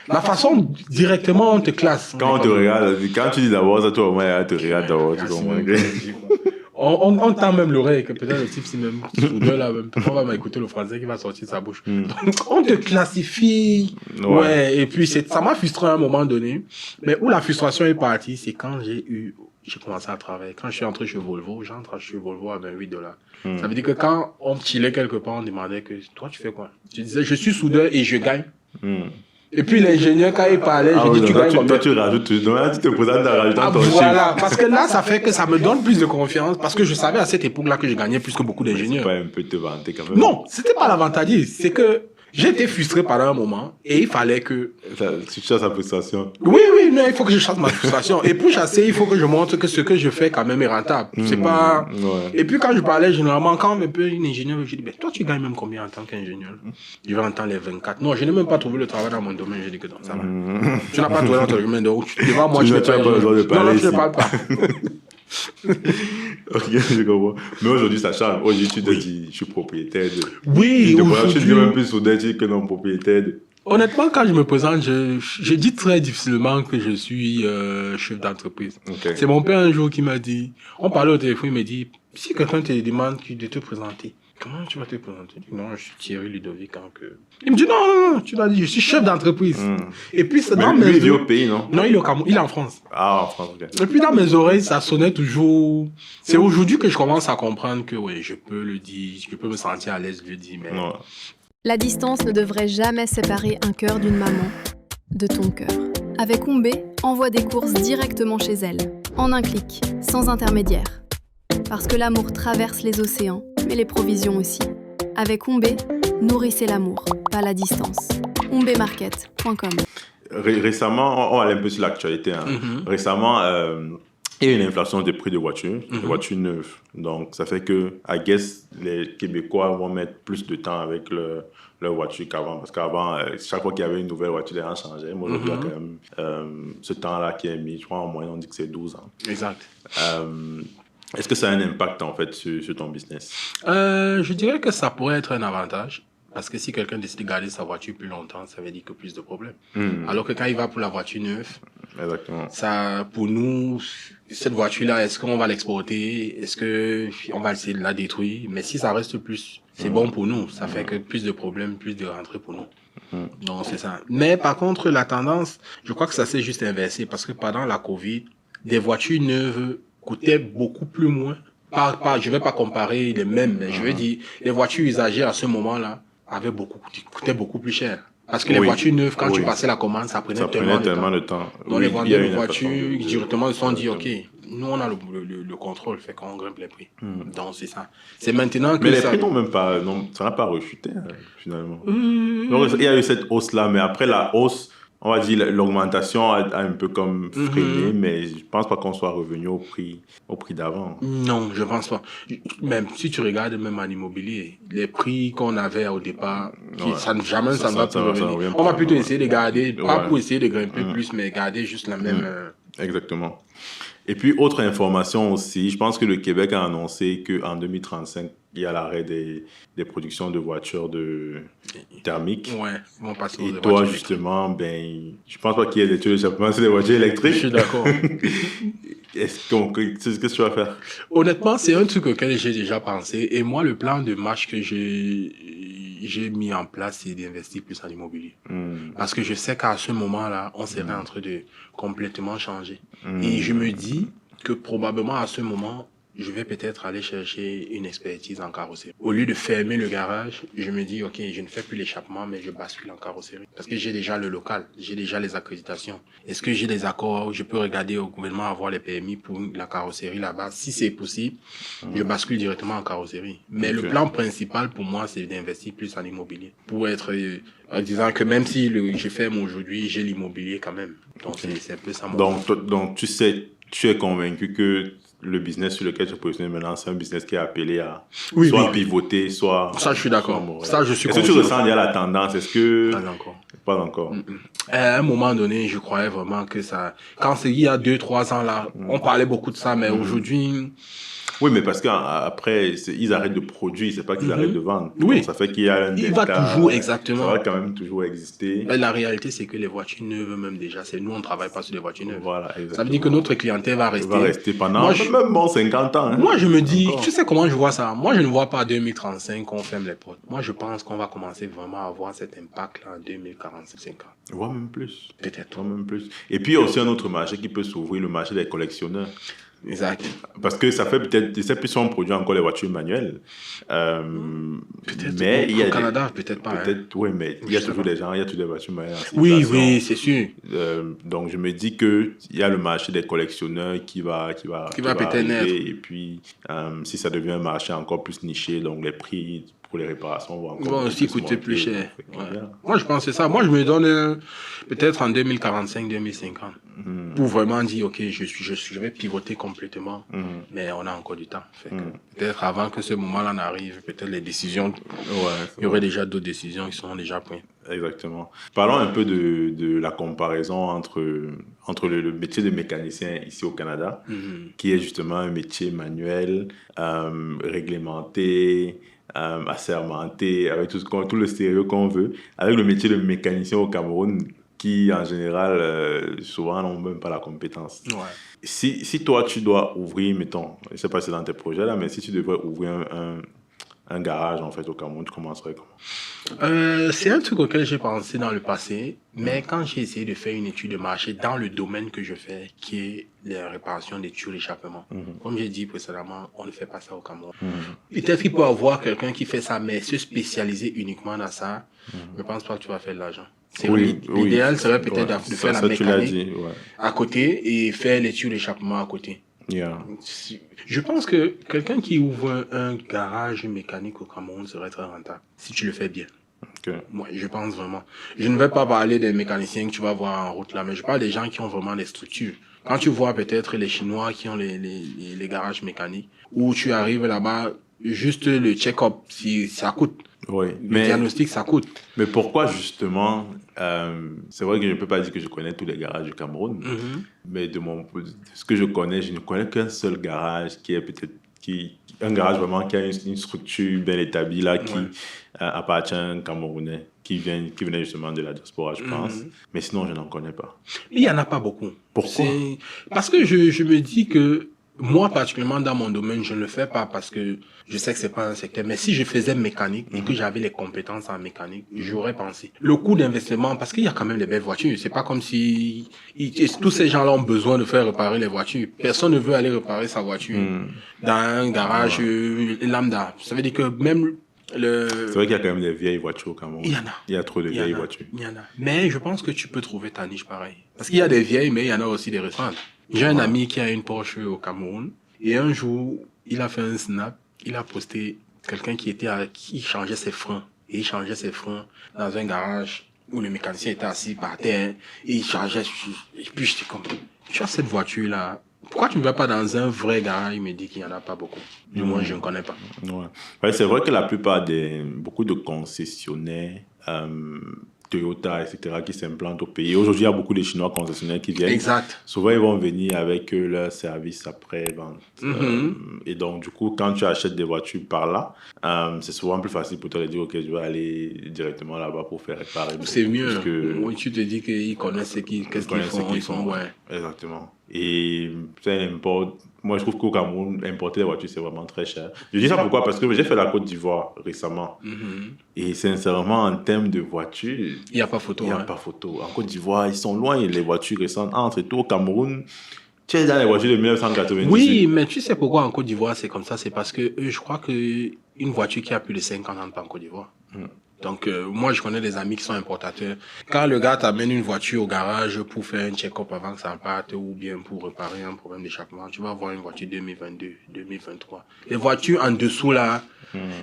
la façon directement on te classe. Quand on te regarde, quand tu dis d'abord ça, toi au moins tu regardes d'abord, tu comprends. On tend même l'oreille, que peut-être le type, si même soudeur là, même, on va m'écouter le français qui va sortir de sa bouche. Donc, on te classifie. Ouais, et puis ça m'a frustré à un moment donné. Mais où la frustration est partie, c'est quand j'ai commencé à travailler. Quand je suis entré chez Volvo, j'entre chez Volvo à $28. Ça veut dire que quand on chillait quelque part, on demandait que, toi, tu fais quoi? Je disais, je suis soudeur et je gagne. Et puis l'ingénieur, quand il parlait, je dis, tu gagnes combien? Toi, tu rajoutes, donc là, tu te présentes en rajoutant ton chiffre. Voilà, parce que là, ça fait que ça me donne plus de confiance, parce que je savais à cette époque-là que je gagnais plus que beaucoup d'ingénieurs. C'est pas un peu te vanter quand même. Non, c'était pas l'avantage, c'est que j'étais frustré pendant un moment, et il fallait que... Tu chasses la frustration. Oui, non, il faut que je chasse ma frustration. Et pour chasser, il faut que je montre que ce que je fais quand même est rentable. C'est pas... Ouais. Et puis quand je parlais, généralement, quand on me peut une ingénieure, je dis, ben, toi, tu gagnes même combien en tant qu'ingénieur? Je vais entendre les 24. Non, je n'ai même pas trouvé le travail dans mon domaine. Je dis que non, ça va. Tu n'as pas trouvé dans ton domaine, donc devant moi, tu n'as pas besoin de parler non, je ne ici. parle pas. Ok, je comprends. Mais aujourd'hui, ça change. Aujourd'hui, tu te dis, je suis propriétaire de... Oui, Tu dis même plus soudeur, tu dis que non, propriétaire de... Honnêtement, quand je me présente, je dis très difficilement que je suis chef d'entreprise. Okay. C'est mon père un jour qui m'a dit, on parlait au téléphone, il m'a dit, si quelqu'un te demande de te présenter, comment tu vas te présenter? Je dis, non, je suis Thierry Ludovic. Il me dit, non, tu l'as dit, je suis chef d'entreprise. Et puis, c'est dans mes lui, il est au pays, non? Non, il est au Cameroun, il est en France. Ah, en France, ok. Et puis, dans mes oreilles, ça sonnait toujours... C'est aujourd'hui que je commence à comprendre que, ouais, je peux le dire, je peux me sentir à l'aise de le dire, mais... Non. La distance ne devrait jamais séparer un cœur d'une maman de ton cœur. Avec Ombé, envoie des courses directement chez elle, en un clic, sans intermédiaire. Parce que l'amour traverse les océans, mais les provisions aussi. Avec Ombé, nourrissez l'amour, pas la distance. ombémarket.com. Récemment, on va aller un peu sur l'actualité. Hein. Récemment, il y a une inflation des prix de voitures, des voitures neuves. Donc, ça fait que, I guess, les Québécois vont mettre plus de temps avec leur voiture qu'avant. Parce qu'avant, chaque fois qu'il y avait une nouvelle voiture, les gens changeaient. Moi, aujourd'hui, il y a quand même ce temps-là qui est mis. Je crois, en moyenne, on dit que c'est 12 ans. Exact. Est-ce que ça a un impact, en fait, sur ton business? Je dirais que ça pourrait être un avantage. Parce que si quelqu'un décide de garder sa voiture plus longtemps, ça veut dire que plus de problèmes. Alors que quand il va pour la voiture neuve, exactement. Ça, pour nous, cette voiture-là, est-ce qu'on va l'exporter? Est-ce qu'on va essayer de la détruire? Mais si ça reste plus, c'est bon pour nous. Ça fait que plus de problèmes, plus de rentrées pour nous. Donc, c'est ça. Mais par contre, la tendance, je crois que ça s'est juste inversé. Parce que pendant la COVID, des voitures neuves coûtaient beaucoup plus moins. Je vais pas comparer les mêmes, mais je veux dire, les voitures usagées à ce moment-là, coûtait beaucoup plus cher. Parce que les voitures neuves, quand tu passais la commande, ça prenait tellement de temps. Donc les vendeurs de voitures, directement, ils se sont dit, OK, nous, on a le contrôle, fait qu'on grimpe les prix. Donc, c'est ça. C'est maintenant que mais les prix n'ont même pas, ça n'a pas rechuté, finalement. Donc, il y a eu cette hausse-là, mais après la hausse, on va dire, l'augmentation a un peu comme freiné, mais je pense pas qu'on soit revenu au prix d'avant. Non, je pense pas. Même si tu regardes même en immobilier, les prix qu'on avait au départ, ça ne va plus revenir. On va plutôt essayer de garder, pas pour essayer de grimper plus, mais garder juste la même... Exactement. Et puis, autre information aussi, je pense que le Québec a annoncé qu'en 2035, il y a l'arrêt des productions de voitures thermiques. Ouais, ils vont passer et toi, justement, je pense pas qu'il y ait des tuyaux d'échappement sur les voitures électriques. Je suis d'accord. Qu'est-ce que tu vas faire? Honnêtement, c'est un truc auquel j'ai déjà pensé. Et moi, le plan de match que j'ai mis en place, c'est d'investir plus en immobilier. Parce que je sais qu'à ce moment-là, on serait en train de complètement changer. Et je me dis que probablement à ce moment, je vais peut-être aller chercher une expertise en carrosserie. Au lieu de fermer le garage, je me dis, OK, je ne fais plus l'échappement, mais je bascule en carrosserie. Parce que j'ai déjà le local, j'ai déjà les accréditations. Est-ce que j'ai des accords? Je peux regarder au gouvernement avoir les permis pour la carrosserie là-bas. Si c'est possible, je bascule directement en carrosserie. Mais le plan principal pour moi, c'est d'investir plus en immobilier. Pour être, en disant que même si je ferme aujourd'hui, j'ai l'immobilier quand même. Donc, c'est un peu ça mon Donc, tu es convaincu que le business sur lequel tu es positionné maintenant, c'est un business qui est appelé à pivoter, soit... Ça, je suis d'accord. Ça, je suis Est-ce que tu ressens déjà la tendance? Est-ce que... Pas encore. Pas encore. À un moment donné, je croyais vraiment que ça... Quand c'est il y a 2-3 ans, là, on parlait beaucoup de ça, mais aujourd'hui... Oui, mais parce qu'après, ils arrêtent de produire, c'est pas qu'ils arrêtent de vendre. Oui. Donc, ça fait qu'il y a un Il va toujours, exactement. Ça va quand même toujours exister. Mais la réalité, c'est que les voitures neuves, même déjà, c'est nous, on ne travaille pas sur les voitures neuves. Voilà, exactement. Ça veut dire que notre clientèle va rester. Pendant même 50 ans. Hein. Moi, je me dis, tu sais comment je vois ça? Moi, je ne vois pas 2035 qu'on ferme les portes. Moi, je pense qu'on va commencer vraiment à avoir cet impact-là en 2045 ans. Voire même plus. Peut-être. Voire même plus. Et puis, il y a aussi un autre marché qui peut s'ouvrir, le marché des collectionneurs. Exact. Parce que ça fait peut-être, je sais plus si on produit encore les voitures manuelles. Peut-être. Mais il y a au Canada, peut-être pas. Peut-être, oui, mais il y a toujours des gens, il y a toujours des voitures manuelles. Oui, c'est sûr. Donc, je me dis que il y a le marché des collectionneurs qui va peut-être naître. Et puis, si ça devient un marché encore plus niché, donc les prix pour les réparations vont encore aussi coûter plus cher. Ouais. Moi, je pense que c'est ça. Moi, je me donne peut-être en 2045-2050 pour vraiment dire, OK, je vais pivoter complètement, mais on a encore du temps. Peut-être avant que ce moment-là n'arrive, peut-être les décisions, il y aurait déjà d'autres décisions qui sont déjà prises. Exactement. Parlons un peu de la comparaison entre le métier de mécanicien ici au Canada, qui est justement un métier manuel, réglementé, assermenté, avec tout le stéréo qu'on veut, avec le métier de mécanicien au Cameroun, qui en général, souvent, n'ont même pas la compétence. Ouais. Si toi, tu dois ouvrir, mettons, je ne sais pas si c'est dans tes projets là, mais si tu devrais ouvrir un garage en fait au Cameroun, tu commencerais comment? C'est un truc auquel j'ai pensé dans le passé, mais quand j'ai essayé de faire une étude de marché dans le domaine que je fais, qui est la réparation des tuyaux d'échappement, comme j'ai dit précédemment, on ne fait pas ça au Cameroun. Peut-être qu'il peut y avoir quelqu'un qui fait ça, mais se spécialiser uniquement dans ça, je ne pense pas que tu vas faire de l'argent. L'idéal serait peut-être de faire la mécanique à côté et faire les tuyaux d'échappement à côté. Yeah. Je pense que quelqu'un qui ouvre un garage mécanique au Cameroun serait très rentable, si tu le fais bien. Okay. Moi, je pense vraiment. Je ne vais pas parler des mécaniciens que tu vas voir en route là, mais je parle des gens qui ont vraiment des structures. Quand tu vois peut-être les Chinois qui ont les garages mécaniques, où tu arrives là-bas, juste le check-up, si ça coûte. Oui, le diagnostic, ça coûte. Mais pourquoi justement, c'est vrai que je ne peux pas dire que je connais tous les garages du Cameroun, mais de ce que je connais, je ne connais qu'un seul garage qui est peut-être un garage vraiment qui a une structure bien établie là, qui appartient à un Camerounais qui venait justement de la diaspora, je pense. Mais sinon, je n'en connais pas. Il n'y en a pas beaucoup. Pourquoi? Parce que je me dis que moi, particulièrement dans mon domaine, je ne le fais pas parce que je sais que c'est pas un secteur. Mais si je faisais mécanique et que j'avais les compétences en mécanique, j'aurais pensé. Le coût d'investissement, parce qu'il y a quand même des belles voitures. C'est pas comme si tous ces gens-là ont besoin de faire réparer les voitures. Personne ne veut aller réparer sa voiture dans un garage lambda. Ça veut dire que même c'est vrai qu'il y a quand même des vieilles voitures au Cameroun. Il y en a. Il y a trop de vieilles voitures. Il y en a. Mais je pense que tu peux trouver ta niche pareil. Parce qu'il y a des vieilles, mais il y en a aussi des récentes. J'ai un ami qui a une Porsche au Cameroun. Et un jour, il a fait un snap. Il a posté quelqu'un qui changeait ses freins. Et il changeait ses freins dans un garage où le mécanicien était assis par terre. Et il changeait. Et puis j'étais comme, tu as cette voiture-là. Pourquoi tu ne vas pas dans un vrai garage? Il me dit qu'il n'y en a pas beaucoup. Du moins, je ne connais pas. Ouais, c'est vrai que la plupart beaucoup de concessionnaires, Toyota, etc., qui s'implantent au pays. Aujourd'hui, il y a beaucoup de Chinois concessionnaires qui viennent. Exact. Souvent, ils vont venir avec leur service après-vente. Et donc, du coup, quand tu achètes des voitures par là, c'est souvent plus facile pour toi de dire, OK, je vais aller directement là-bas pour faire réparer. C'est mieux. Oui, tu te dis qu'ils connaissent qu'est-ce qu'ils font. Exactement. Et ça importe. Moi, je trouve qu'au Cameroun, importer les voitures, c'est vraiment très cher. Je dis ça pourquoi? Parce que j'ai fait la Côte d'Ivoire récemment. Et sincèrement, en termes de voitures, Il n'y a pas photo. il n'y a pas photo. En Côte d'Ivoire, ils sont loin, les voitures récentes entrent et tout. Au Cameroun, tu es dans les voitures de 1998. Oui, mais tu sais pourquoi en Côte d'Ivoire c'est comme ça? C'est parce que eux, je crois qu'une voiture qui a plus de 50 ans pas en Côte d'Ivoire. Donc, moi, je connais des amis qui sont importateurs. Quand le gars t'amène une voiture au garage pour faire un check-up avant que ça parte ou bien pour réparer un problème d'échappement, tu vas avoir une voiture 2022, 2023. Les voitures en dessous, là,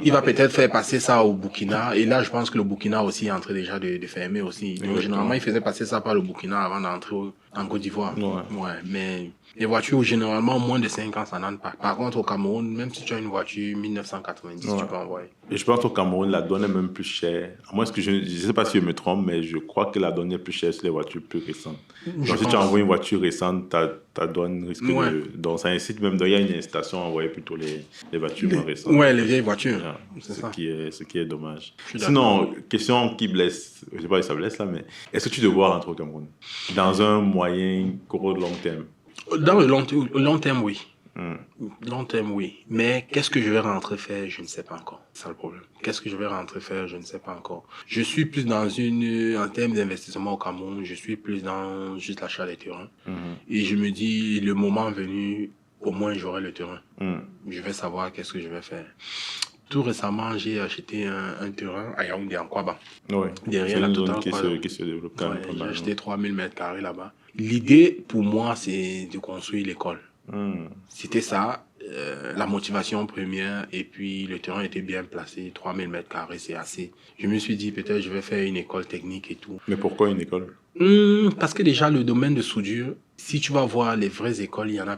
il va peut-être faire passer ça au Burkina. Et là, je pense que le Burkina aussi est en train déjà de fermer aussi. Donc, généralement, il faisait passer ça par le Burkina avant d'entrer en Côte d'Ivoire. Ouais, mais les voitures, généralement, moins de 5 ans, ça n'en pas. Par contre, au Cameroun, même si tu as une voiture 1990, tu peux envoyer. Et je pense qu'au Cameroun, la douane est même plus chère. À moins que je ne sais pas si je me trompe, mais je crois que la douane est plus chère sur les voitures plus récentes. Donc, si tu envoies une voiture récente, ta douane risque de... Donc, ça incite même... Il y a une incitation à envoyer plutôt les voitures moins récentes. Ouais, les vieilles voitures. C'est ça. Ce qui est dommage. Sinon, question qui blesse, je ne sais pas si ça blesse là, mais est-ce que tu te vois rentrer au Cameroun dans un moyen, court, long terme? Dans le long terme, oui. Long terme, oui. Mais qu'est-ce que je vais rentrer faire, je ne sais pas encore. C'est ça le problème. Qu'est-ce que je vais rentrer faire, je ne sais pas encore. Je suis plus en termes d'investissement au Cameroun, je suis plus dans juste l'achat des terrains. Et je me dis, le moment venu, au moins j'aurai le terrain. Je vais savoir qu'est-ce que je vais faire. Tout récemment, j'ai acheté un terrain à Yaoundé, en Kwaba. Oui. Derrière la Total qui se développe quand même. J'ai acheté 3000 mètres carrés là-bas. L'idée, pour moi, c'est de construire l'école. C'était ça, la motivation première, et puis le terrain était bien placé, 3000 mètres carrés, c'est assez. Je me suis dit, peut-être je vais faire une école technique et tout. Mais pourquoi une école? Parce que déjà, le domaine de soudure, si tu vas voir les vraies écoles, il y en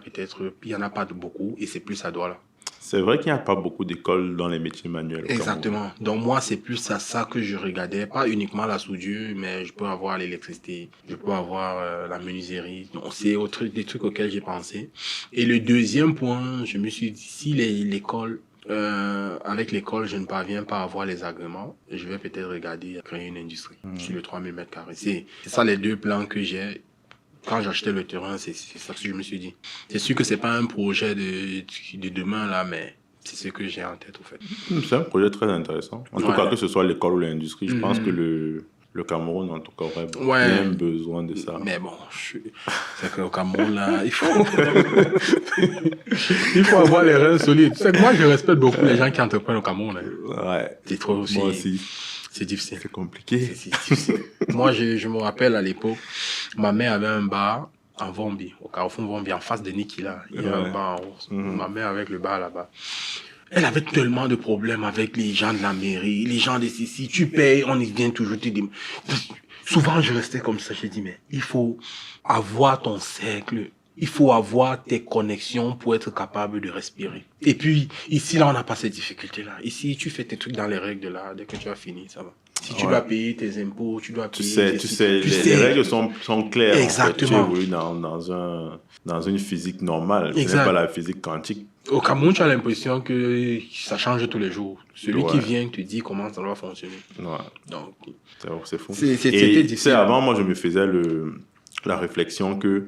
a pas beaucoup, et c'est plus à Douala. C'est vrai qu'il n'y a pas beaucoup d'écoles dans les métiers manuels. Exactement. Donc moi, c'est plus à ça que je regardais. Pas uniquement la soudure, mais je peux avoir l'électricité, je peux avoir la menuiserie. Donc c'est des trucs auxquels j'ai pensé. Et le deuxième point, je me suis dit, si avec l'école, je ne parviens pas à avoir les agréments, je vais peut-être regarder à créer une industrie sur le 3000 mètres carrés. C'est ça les deux plans que j'ai. Quand j'achetais le terrain, c'est ça que je me suis dit. C'est sûr que c'est pas un projet de demain, là, mais c'est ce que j'ai en tête, au fait. C'est un projet très intéressant. En tout cas, que ce soit l'école ou l'industrie, je pense que le Cameroun, en tout cas, aurait bien besoin de ça. Mais bon, c'est qu'au Cameroun, là, il faut avoir les reins solides. C'est que moi, je respecte beaucoup les gens qui entreprennent au Cameroun. Ouais. C'est trop aussi. Moi aussi. C'est difficile. C'est compliqué. C'est difficile. Moi, je me rappelle à l'époque, ma mère avait un bar en Vombi, au Carrefour Vombi, en face de Niki, là. Il y a un bar en haut. Ma mère avec le bar là-bas. Elle avait tellement de problèmes avec les gens de la mairie, les gens de ici. Tu payes, on y vient toujours te dire. Souvent, je restais comme ça. Je dis, mais il faut avoir ton cercle. Il faut avoir tes connexions pour être capable de respirer. Et puis, ici, là, on n'a pas ces difficultés-là. Ici, tu fais tes trucs dans les règles, là. Dès que tu as fini, ça va. Si tu dois payer tes impôts, tu dois payer... Tu sais, les règles sont claires. Exactement. En fait. Tu évolues dans une physique normale. Ce n'est pas la physique quantique. Au Cameroun, tu as l'impression que ça change tous les jours. Celui qui vient te dit comment ça doit fonctionner. Donc, c'est fou. C'était difficile. Avant, moi, je me faisais la réflexion que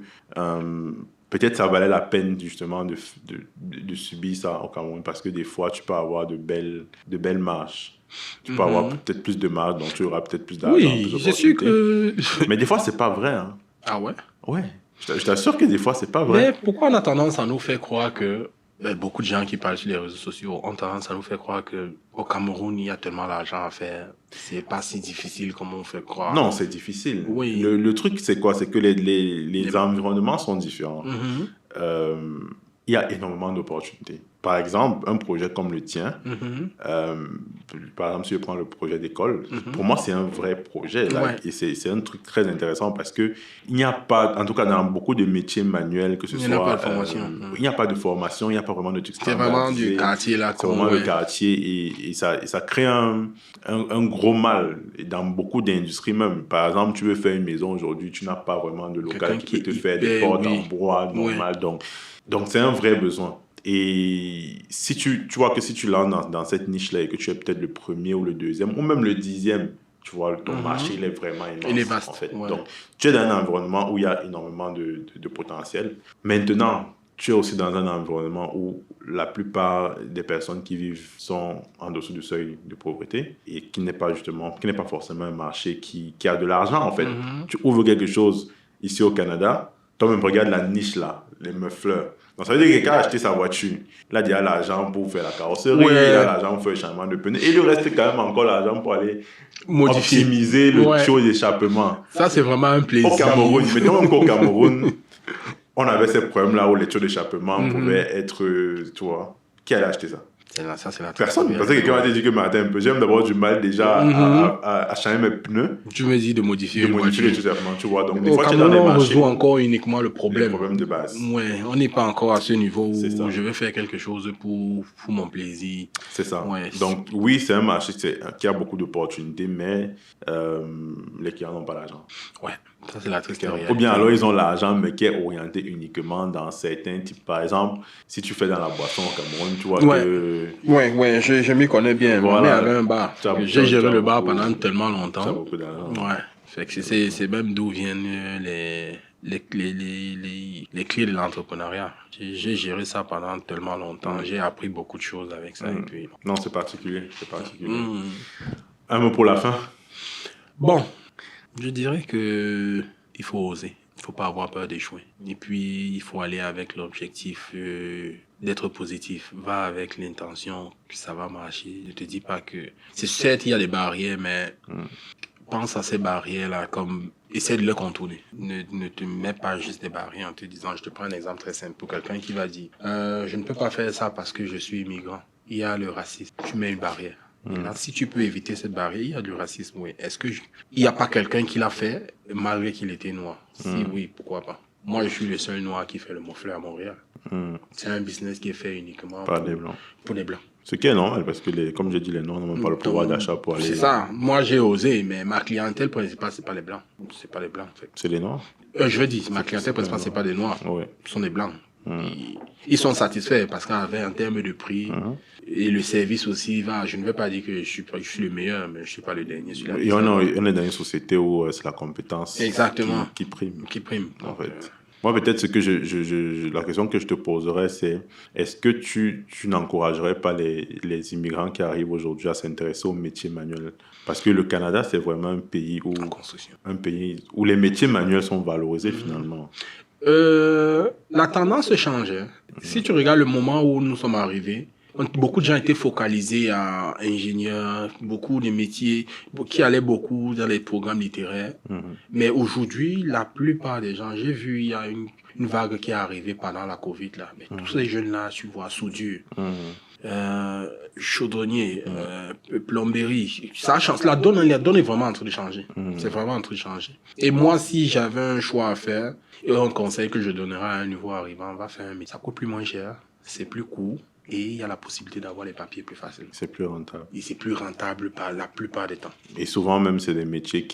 peut-être ça valait la peine justement de subir ça au Cameroun, parce que des fois, tu peux avoir de belles marges. Tu peux avoir peut-être plus de marge, donc tu auras peut-être plus d'argent. Oui, c'est sûr que... Mais des fois, c'est pas vrai. Hein. Ah ouais? Ouais. Je t'assure que des fois, c'est pas vrai. Mais pourquoi on a tendance à nous faire croire que... beaucoup de gens qui parlent sur les réseaux sociaux ont tendance à nous faire croire qu'au Cameroun, il y a tellement d'argent à faire. C'est pas si difficile comme on fait croire. Non, c'est difficile. Oui. Le truc, c'est quoi? C'est que les environnements sont différents. Il y a énormément d'opportunités. Par exemple, un projet comme le tien, par exemple, si je prends le projet d'école, pour moi, c'est un vrai projet. Là, et c'est un truc très intéressant parce qu'il n'y a pas, en tout cas dans beaucoup de métiers manuels, que ce soit... Il n'y a pas de formation. Il n'y a pas de formation, il n'y a pas vraiment de trucs C'est vraiment du quartier, là. C'est vraiment le quartier et ça crée un gros mal dans beaucoup d'industries même. Par exemple, tu veux faire une maison aujourd'hui, tu n'as pas vraiment de local qui peut te faire des portes en bois normal. Donc, c'est un vrai besoin. Et si tu vois que si tu lances dans cette niche-là et que tu es peut-être le premier ou le deuxième ou même le 10e, Tu vois, ton marché, il est vraiment immense. Il est vaste, en fait. ouais. Donc, tu es dans un environnement où il y a énormément de potentiel. Maintenant, tu es aussi dans un environnement où la plupart des personnes qui vivent sont en dessous du seuil de pauvreté et qui n'est pas forcément un marché qui a de l'argent, en fait. Tu ouvres quelque chose ici au Canada, toi-même regarde la niche là, les muffleurs. Donc ça veut dire que quelqu'un a acheté sa voiture, là il y a l'argent pour faire la carrosserie, il y a l'argent pour faire le changement de pneus, et il lui reste quand même encore l'argent pour aller optimiser le tuyau d'échappement. Ça c'est vraiment un plaisir. Au Cameroun, mais même qu'au Cameroun, on avait ces problèmes-là où les tuyaux d'échappement pouvaient être, tu vois, qui allait acheter ça? Ça, c'est la Personne. Parce que quelqu'un m'a dit que Martin, j'aime d'abord du mal déjà à changer mes pneus. Tu me dis de modifier le tuyau d'échappement, tu vois. Donc, des au fois, tu es dans Cameroun, les on marchés. résout encore uniquement le problème de base. Ouais, on n'est pas encore à ce niveau où je vais faire quelque chose pour mon plaisir. C'est ça. Ouais. Donc, oui, c'est un marché qui a beaucoup d'opportunités, mais les clients n'ont pas l'argent. Ouais, ça c'est la triste réalité. Ou bien alors, ils ont l'argent, mais qui est orienté uniquement dans certains types. Par exemple, si tu fais dans la boisson au Cameroun, tu vois que... Ouais, je m'y connais bien. Voilà. On est avec un bar. J'ai géré le bar pendant tellement longtemps. Tu as beaucoup d'argent. Ouais. Fait que c'est même d'où viennent les clés de l'entrepreneuriat. J'ai géré ça pendant tellement longtemps. J'ai appris beaucoup de choses avec ça. Et puis... Non, c'est particulier. Un mot pour la fin? Bon, je dirais que il faut oser. Il ne faut pas avoir peur d'échouer. Et puis, il faut aller avec l'objectif d'être positif. Va avec l'intention que ça va marcher. Ne te dis pas que... C'est certes, il y a des barrières, mais pense à ces barrières-là comme... Essaie de les contourner. Ne te mets pas juste des barrières en te disant... Je te prends un exemple très simple. Pour quelqu'un qui va dire je ne peux pas faire ça parce que je suis immigrant. Il y a le racisme. Tu mets une barrière. Là, si tu peux éviter cette barrière, il y a du racisme, oui. Est-ce que il n'y a pas quelqu'un qui l'a fait malgré qu'il était noir? Si oui, pourquoi pas? Moi, je suis le seul noir qui fait le muffler à Montréal. C'est un business qui est fait uniquement pour les blancs. Ce qui est normal, parce que, comme je dis, les noirs n'ont même pas le pouvoir d'achat pour aller... C'est ça. Moi, j'ai osé, mais ma clientèle principale, c'est pas les blancs. C'est pas les blancs, en fait. C'est les noirs? Je veux dire, ma clientèle principale, c'est pas des noirs. Ce sont des blancs. Ils sont satisfaits parce qu'en termes de prix et le service aussi va. Je ne veux pas dire que je suis le meilleur, mais je suis pas le dernier. Et on est dans une société où c'est la compétence qui prime. En fait. Moi, peut-être la question que je te poserais, c'est est-ce que tu n'encouragerais pas les immigrants qui arrivent aujourd'hui à s'intéresser aux métiers manuels? Parce que le Canada, c'est vraiment un pays où les métiers manuels sont valorisés finalement. La tendance change. Si tu regardes le moment où nous sommes arrivés, beaucoup de gens étaient focalisés à ingénieurs, beaucoup de métiers qui allaient beaucoup dans les programmes littéraires. Mais aujourd'hui, la plupart des gens, j'ai vu, il y a une vague qui est arrivée pendant la Covid là. Mais tous ces jeunes-là, tu vois, soudure, chaudronnier, plomberie, ça change. La donne est vraiment en train de changer. C'est vraiment en train de changer. Et moi, si j'avais un choix à faire, et un conseil que je donnerais à un nouveau arrivant, va faire un métier. Ça coûte plus moins cher, c'est plus court. Et il y a la possibilité d'avoir les papiers plus facilement. C'est plus rentable. Et c'est plus rentable par la plupart des temps. Et souvent même, c'est des métiers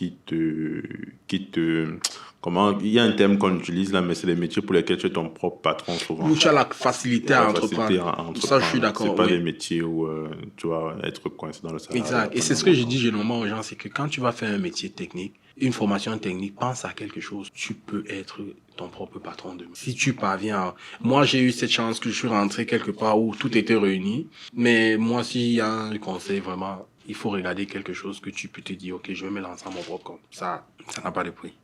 comment, il y a un terme qu'on utilise là, mais c'est des métiers pour lesquels tu es ton propre patron souvent. Où tu as la facilité à entreprendre. Ça, je suis d'accord. C'est pas des métiers où tu vas être coincé dans le salariat. Exact. Et c'est ce que je dis généralement aux gens, c'est que quand tu vas faire un métier technique, une formation technique, pense à quelque chose. Tu peux être ton propre patron demain. Si tu parviens à... Moi, j'ai eu cette chance que je suis rentré quelque part où tout était réuni. Mais moi, s'il y a un conseil, vraiment, il faut regarder quelque chose que tu peux te dire, OK, je vais me lancer à mon propre compte. Ça n'a pas de prix.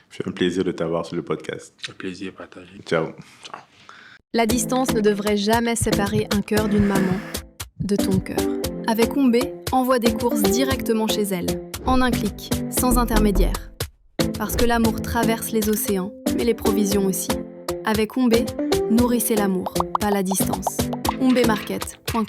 C'est un plaisir de t'avoir sur le podcast. Un plaisir partagé. Ciao. La distance ne devrait jamais séparer un cœur d'une maman de ton cœur. Avec Ombé, envoie des courses directement chez elle, en un clic, sans intermédiaire. Parce que l'amour traverse les océans, mais les provisions aussi. Avec Ombé, nourrissez l'amour, pas la distance. ombémarket.com